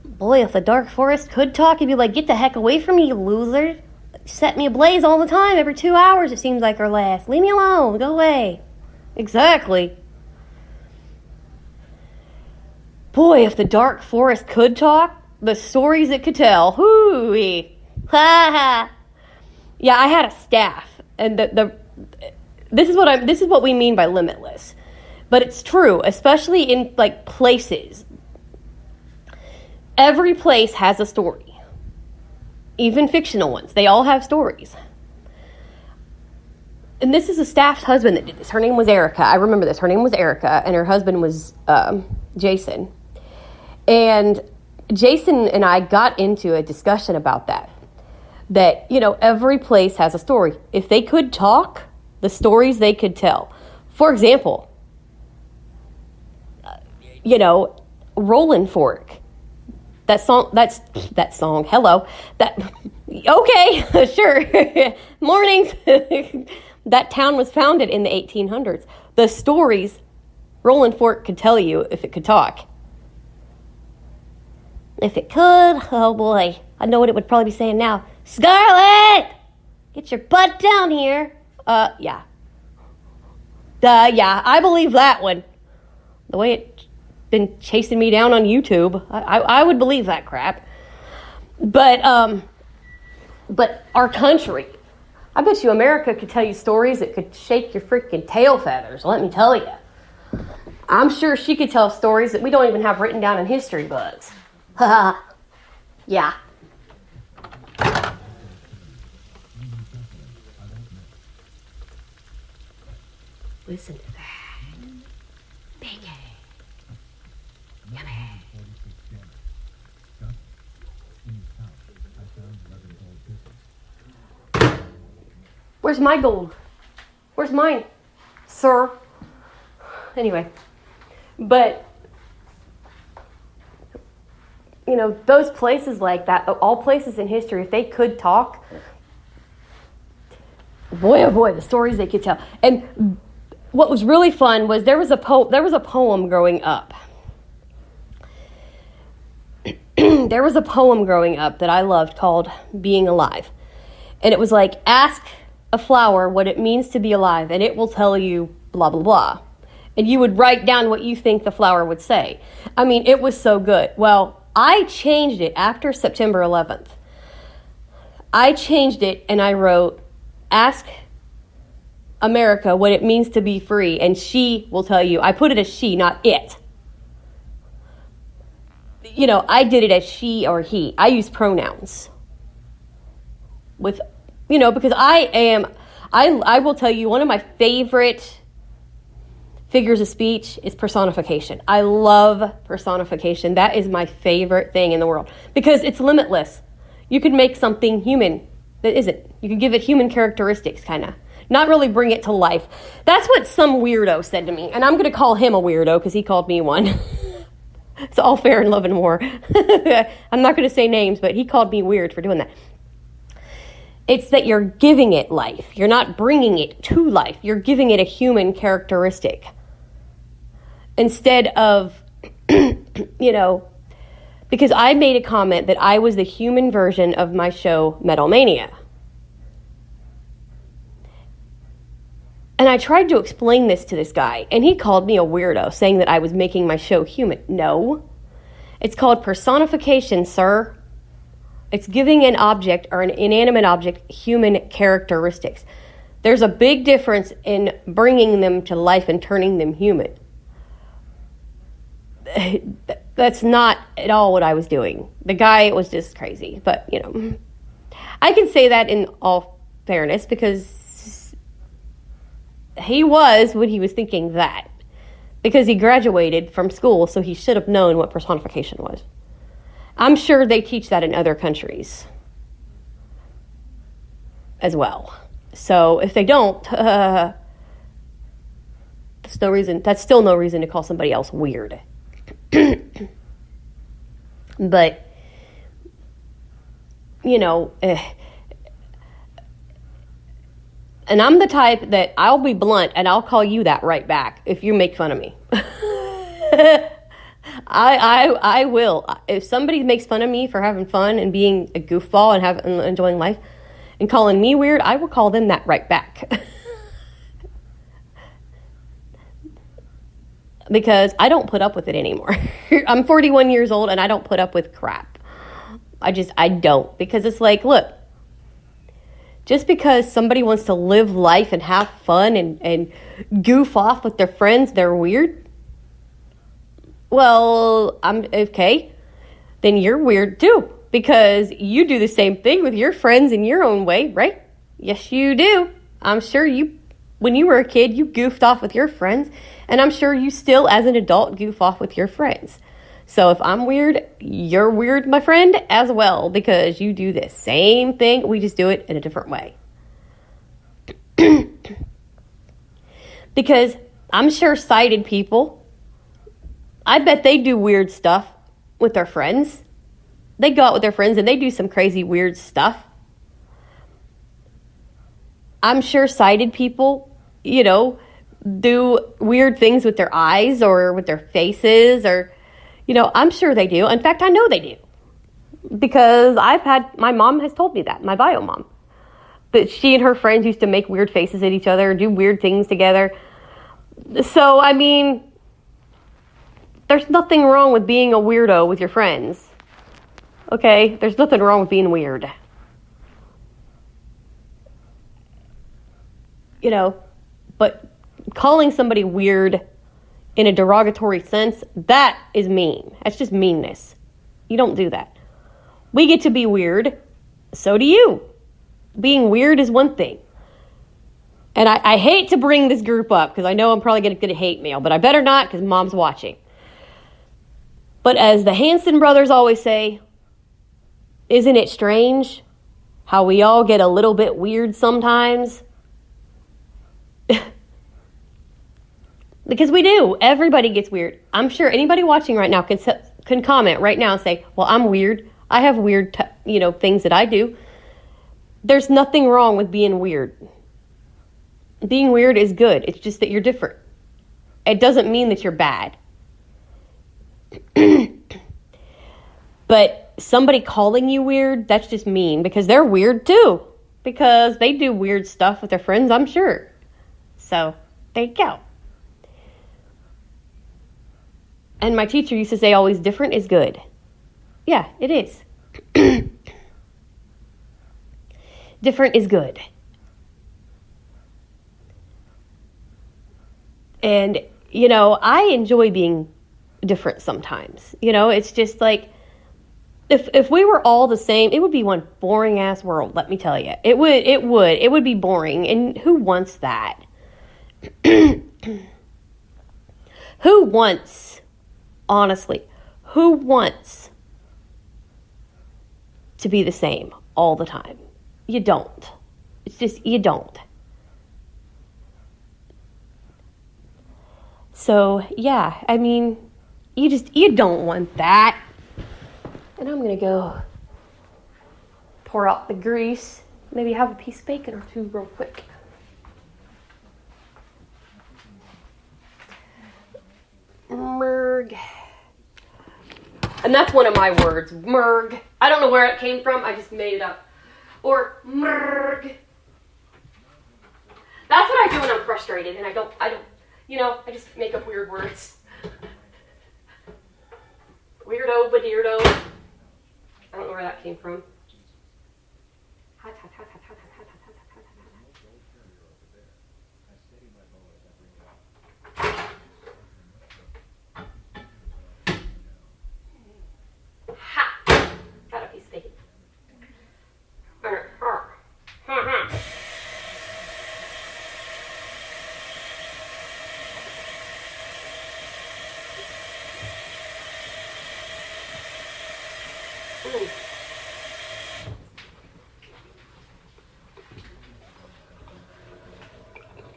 Boy, if the dark forest could talk, he'd be like, get the heck away from me, you loser. Set me ablaze all the time, every 2 hours it seems like or less. Leave me alone, go away. Exactly. Boy, if the dark forest could talk, the stories it could tell. Hooey. Ha ha. Yeah, I had a staff, and this is what we mean by limitless. But it's true, especially in places. Every place has a story. Even fictional ones. They all have stories. And this is a staff's husband that did this. Her name was Erica. I remember this. Her name was Erica, and her husband was Jason. And Jason and I got into a discussion about that. That, every place has a story. If they could talk, the stories they could tell. For example, Rollin' Fork. That song, hello. Okay, sure. Mornings. That town was founded in the 1800s. The stories Rollin' Fork could tell you if it could talk. If it could, oh boy, I know what it would probably be saying now. Scarlet! Get your butt down here. Yeah. Yeah, I believe that one. The way it's been chasing me down on YouTube, I would believe that crap. But our country, I bet you America could tell you stories that could shake your freaking tail feathers, let me tell you. I'm sure she could tell stories that we don't even have written down in history books. Haha. Yeah. Listen to that. Big yummy. Where's my gold? Where's mine, sir? Anyway, but those places like that, all places in history, if they could talk, boy, oh boy, the stories they could tell. And what was really fun was there was a poem growing up. There was a poem growing up that I loved called Being Alive. And it was like, ask a flower what it means to be alive, and it will tell you blah, blah, blah. And you would write down what you think the flower would say. I mean, it was so good. Well, I changed it after September 11th. I changed it and I wrote, ask America what it means to be free, and she will tell you. I put it as she, not it. I did it as she or he. I use pronouns. Because I will tell you, one of my favorite figures of speech is personification. I love personification. That is my favorite thing in the world because it's limitless. You could make something human that isn't. You could give it human characteristics, kind of. Not really bring it to life. That's what some weirdo said to me, and I'm going to call him a weirdo because he called me one. It's all fair in love and war. I'm not going to say names, but he called me weird for doing that. It's that you're giving it life. You're not bringing it to life. You're giving it a human characteristic. Instead of, because I made a comment that I was the human version of my show Metal Mania. And I tried to explain this to this guy, and he called me a weirdo, saying that I was making my show human. No. It's called personification, sir. It's giving an object or an inanimate object human characteristics. There's a big difference in bringing them to life and turning them human. That's not at all what I was doing. The guy was just crazy. But, I can say that in all fairness because he was when he was thinking that. Because he graduated from school, so he should have known what personification was. I'm sure they teach that in other countries as well. So if they don't, that's still no reason to call somebody else weird. But, and I'm the type that I'll be blunt and I'll call you that right back if you make fun of me. I will. If somebody makes fun of me for having fun and being a goofball and enjoying life and calling me weird, I will call them that right back. Because I don't put up with it anymore. I'm 41 years old and I don't put up with crap. I don't. Because it's like, look, just because somebody wants to live life and have fun and goof off with their friends, they're weird. Well, I'm okay. Then you're weird too. Because you do the same thing with your friends in your own way, right? Yes, you do. I'm sure when you were a kid, you goofed off with your friends. And I'm sure you still, as an adult, goof off with your friends. So if I'm weird, you're weird, my friend, as well. Because you do the same thing. We just do it in a different way. Because I'm sure sighted people, I bet they do weird stuff with their friends. They go out with their friends and they do some crazy weird stuff. I'm sure sighted people, do weird things with their eyes or with their faces or, I'm sure they do. In fact, I know they do. Because my mom has told me that, my bio mom. That she and her friends used to make weird faces at each other, do weird things together. So, there's nothing wrong with being a weirdo with your friends. Okay? There's nothing wrong with being weird. But calling somebody weird in a derogatory sense, that is mean. That's just meanness. You don't do that. We get to be weird. So do you. Being weird is one thing. And I hate to bring this group up because I know I'm probably going to get a hate mail, but I better not because Mom's watching. But as the Hanson brothers always say, isn't it strange how we all get a little bit weird sometimes? Because we do. Everybody gets weird. I'm sure anybody watching right now can comment right now and say, well, I'm weird. I have weird, things that I do. There's nothing wrong with being weird. Being weird is good. It's just that you're different. It doesn't mean that you're bad. But somebody calling you weird, that's just mean because they're weird too. Because they do weird stuff with their friends, I'm sure. So, there you go. And my teacher used to say always different is good. Yeah, it is. Different is good. And, I enjoy being different sometimes. It's just like, if we were all the same, it would be one boring ass world, let me tell you. It would be boring. And who wants that? Honestly, who wants to be the same all the time? You don't. It's just, you don't. So, yeah, you don't want that. And I'm going to go pour out the grease. maybe have a piece of bacon or two real quick. Merg. And that's one of my words, merg. I don't know where it came from, I just made it up. Or merg. That's what I do when I'm frustrated and I don't, I just make up weird words. Weirdo, badeerdo. I don't know where that came from. Got a piece of bacon.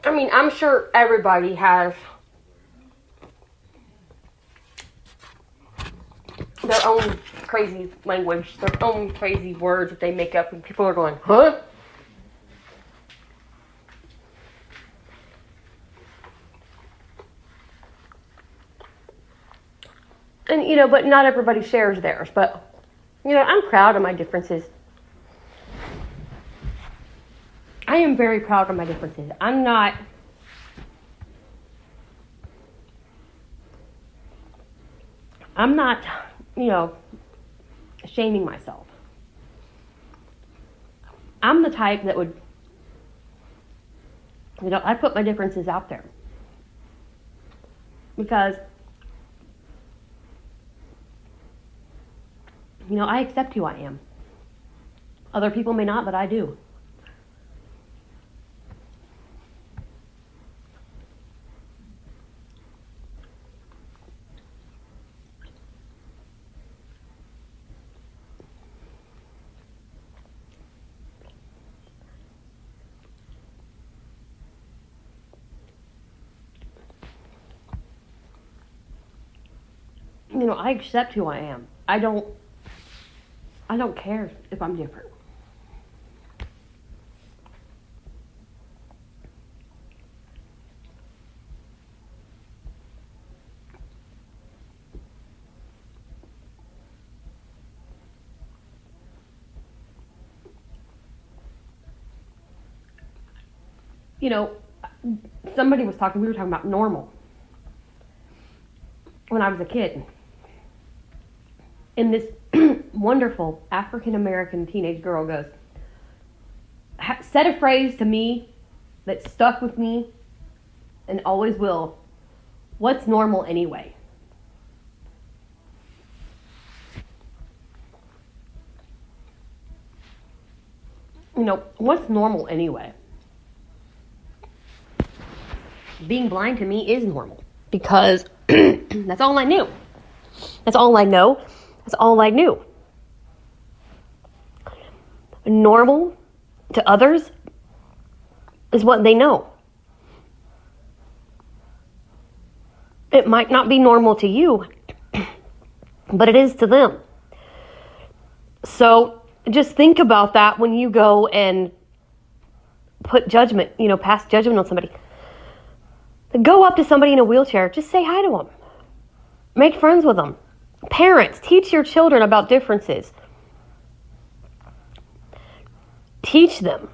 I mean, I'm sure everybody has their own crazy language, their own crazy words that they make up, and people are going, huh? And, but not everybody shares theirs. But, I'm proud of my differences. I am very proud of my differences. I'm not shaming myself. I'm the type that would, I put my differences out there. Because, I accept who I am. Other people may not, but I do. I accept who I am. I don't care if I'm different. Somebody was talking, we were talking about normal when I was a kid. And this wonderful African-American teenage girl goes, said a phrase to me that stuck with me and always will. What's normal anyway? What's normal anyway? Being blind to me is normal because that's all I knew. That's all I know. That's all I knew. Normal to others is what they know. It might not be normal to you, but it is to them. So just think about that when you go and put judgment, pass judgment on somebody. Go up to somebody in a wheelchair. Just say hi to them. Make friends with them. Parents, teach your children about differences. Teach them.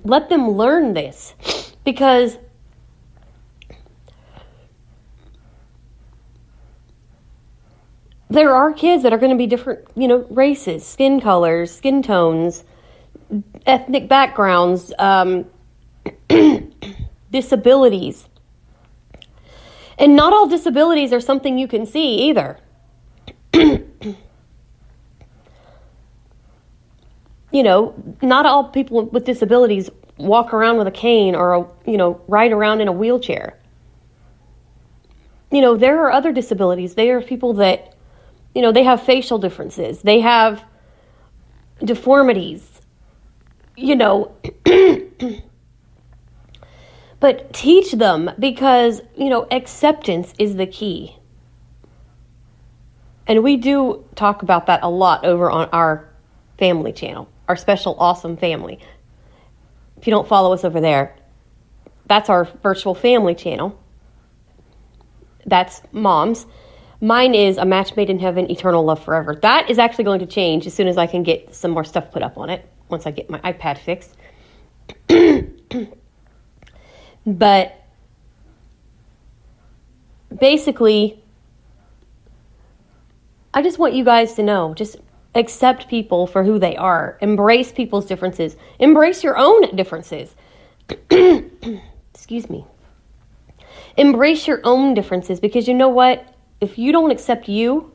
Let them learn this. Because there are kids that are going to be different, races, skin colors, skin tones, ethnic backgrounds, disabilities. And not all disabilities are something you can see either. Not all people with disabilities walk around with a cane or, ride around in a wheelchair. There are other disabilities. There are people that, they have facial differences. They have deformities, But teach them because, acceptance is the key. And we do talk about that a lot over on our family channel, our special, awesome family. If you don't follow us over there, that's our virtual family channel. That's Mom's. Mine is A Match Made in Heaven, Eternal Love Forever. That is actually going to change as soon as I can get some more stuff put up on it, once I get my iPad fixed. But basically, I just want you guys to know, just accept people for who they are. Embrace people's differences. Embrace your own differences. Excuse me. Embrace your own differences, because you know what? If you don't accept you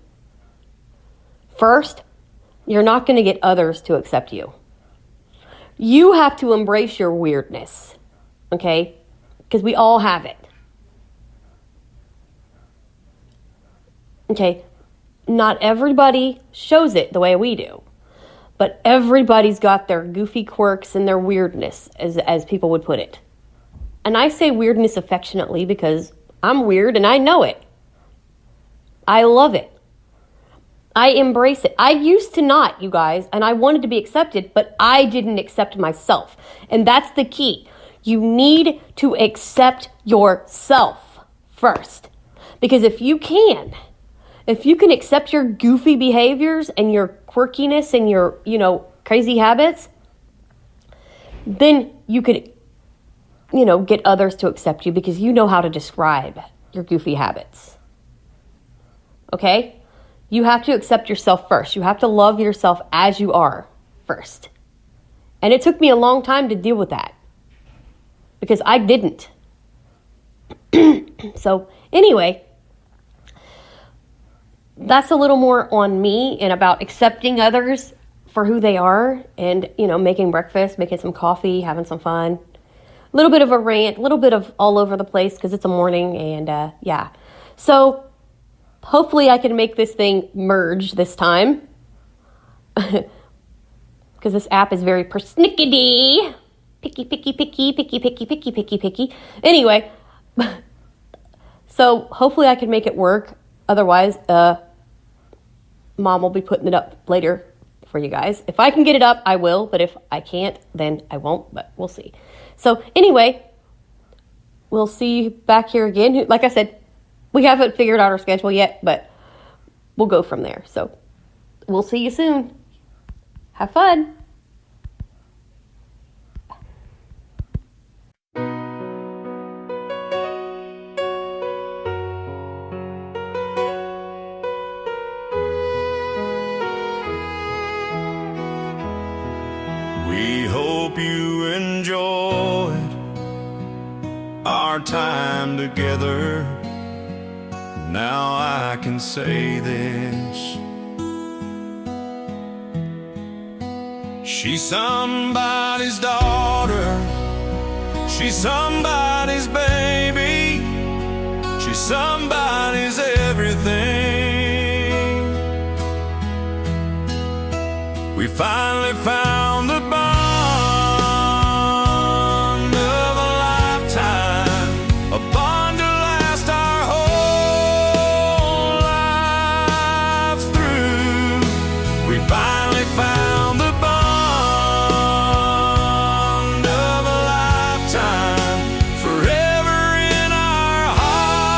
first, you're not going to get others to accept you. You have to embrace your weirdness, okay? Because we all have it. Okay? Not everybody shows it the way we do, but everybody's got their goofy quirks and their weirdness, as people would put it. And I say weirdness affectionately because I'm weird and I know it. I love it. I embrace it. I used to not, you guys, and I wanted to be accepted, but I didn't accept myself. And that's the key. You need to accept yourself first. Because if you can accept your goofy behaviors and your quirkiness and your, crazy habits, then you could, get others to accept you, because you know how to describe your goofy habits. Okay? You have to accept yourself first. You have to love yourself as you are first. And it took me a long time to deal with that, because I didn't. So, anyway, that's a little more on me and about accepting others for who they are, and, making breakfast, making some coffee, having some fun. A little bit of a rant, a little bit of all over the place because it's a morning, and yeah. So, hopefully I can make this thing merge this time, because this app is very persnickety. Picky, picky, picky, picky, picky, picky, picky, picky. Anyway, so hopefully I can make it work. Otherwise, Mom will be putting it up later for you guys. If I can get it up, I will. But if I can't, then I won't. But we'll see. So anyway, we'll see you back here again. Like I said, we haven't figured out our schedule yet, but we'll go from there. So we'll see you soon. Have fun. We hope you enjoyed our time together. Now I can say this: she's somebody's daughter, she's somebody's baby, she's somebody's everything. We finally found the bond of a lifetime, a bond to last our whole lives through. We finally found the bond of a lifetime, forever in our hearts.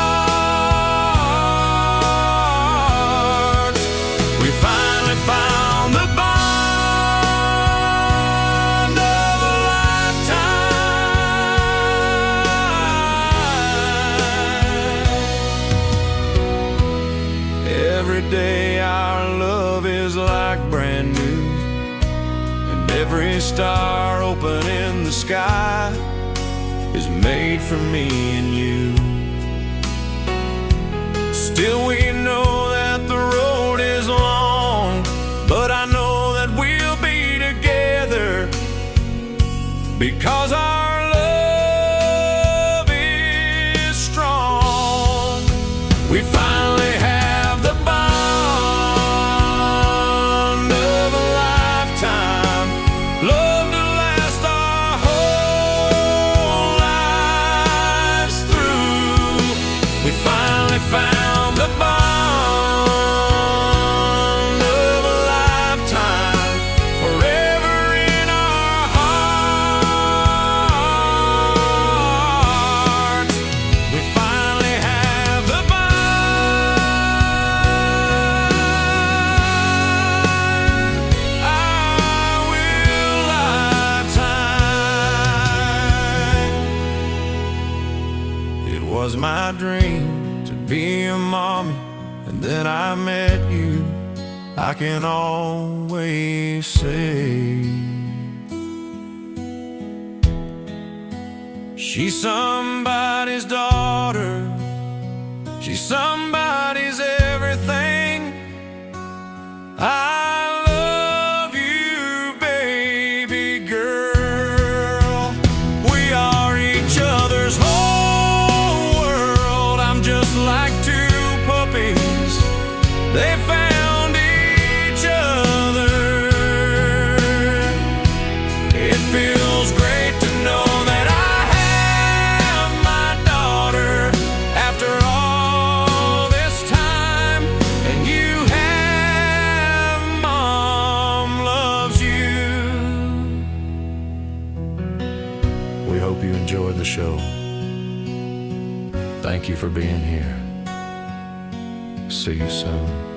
We finally found the bond of a lifetime. Every day our love is like brand new, and every star open in the sky is made for me and you. Still we know that the road is long, but I know that we'll be together, because our love is strong. We finally have the bond of a lifetime, love to last our whole lives through. We finally found the bond of a lifetime, forever was my dream to be a mommy, and then I met you. I can always say she's somebody's daughter, she's somebody's everything. I love you, baby girl. We are each other's whole world. I'm just like two puppies. They found each other. It feels great to know that I have my daughter after all this time, and you have Mom loves you. We hope you enjoyed the show. Thank you for being here. See you soon.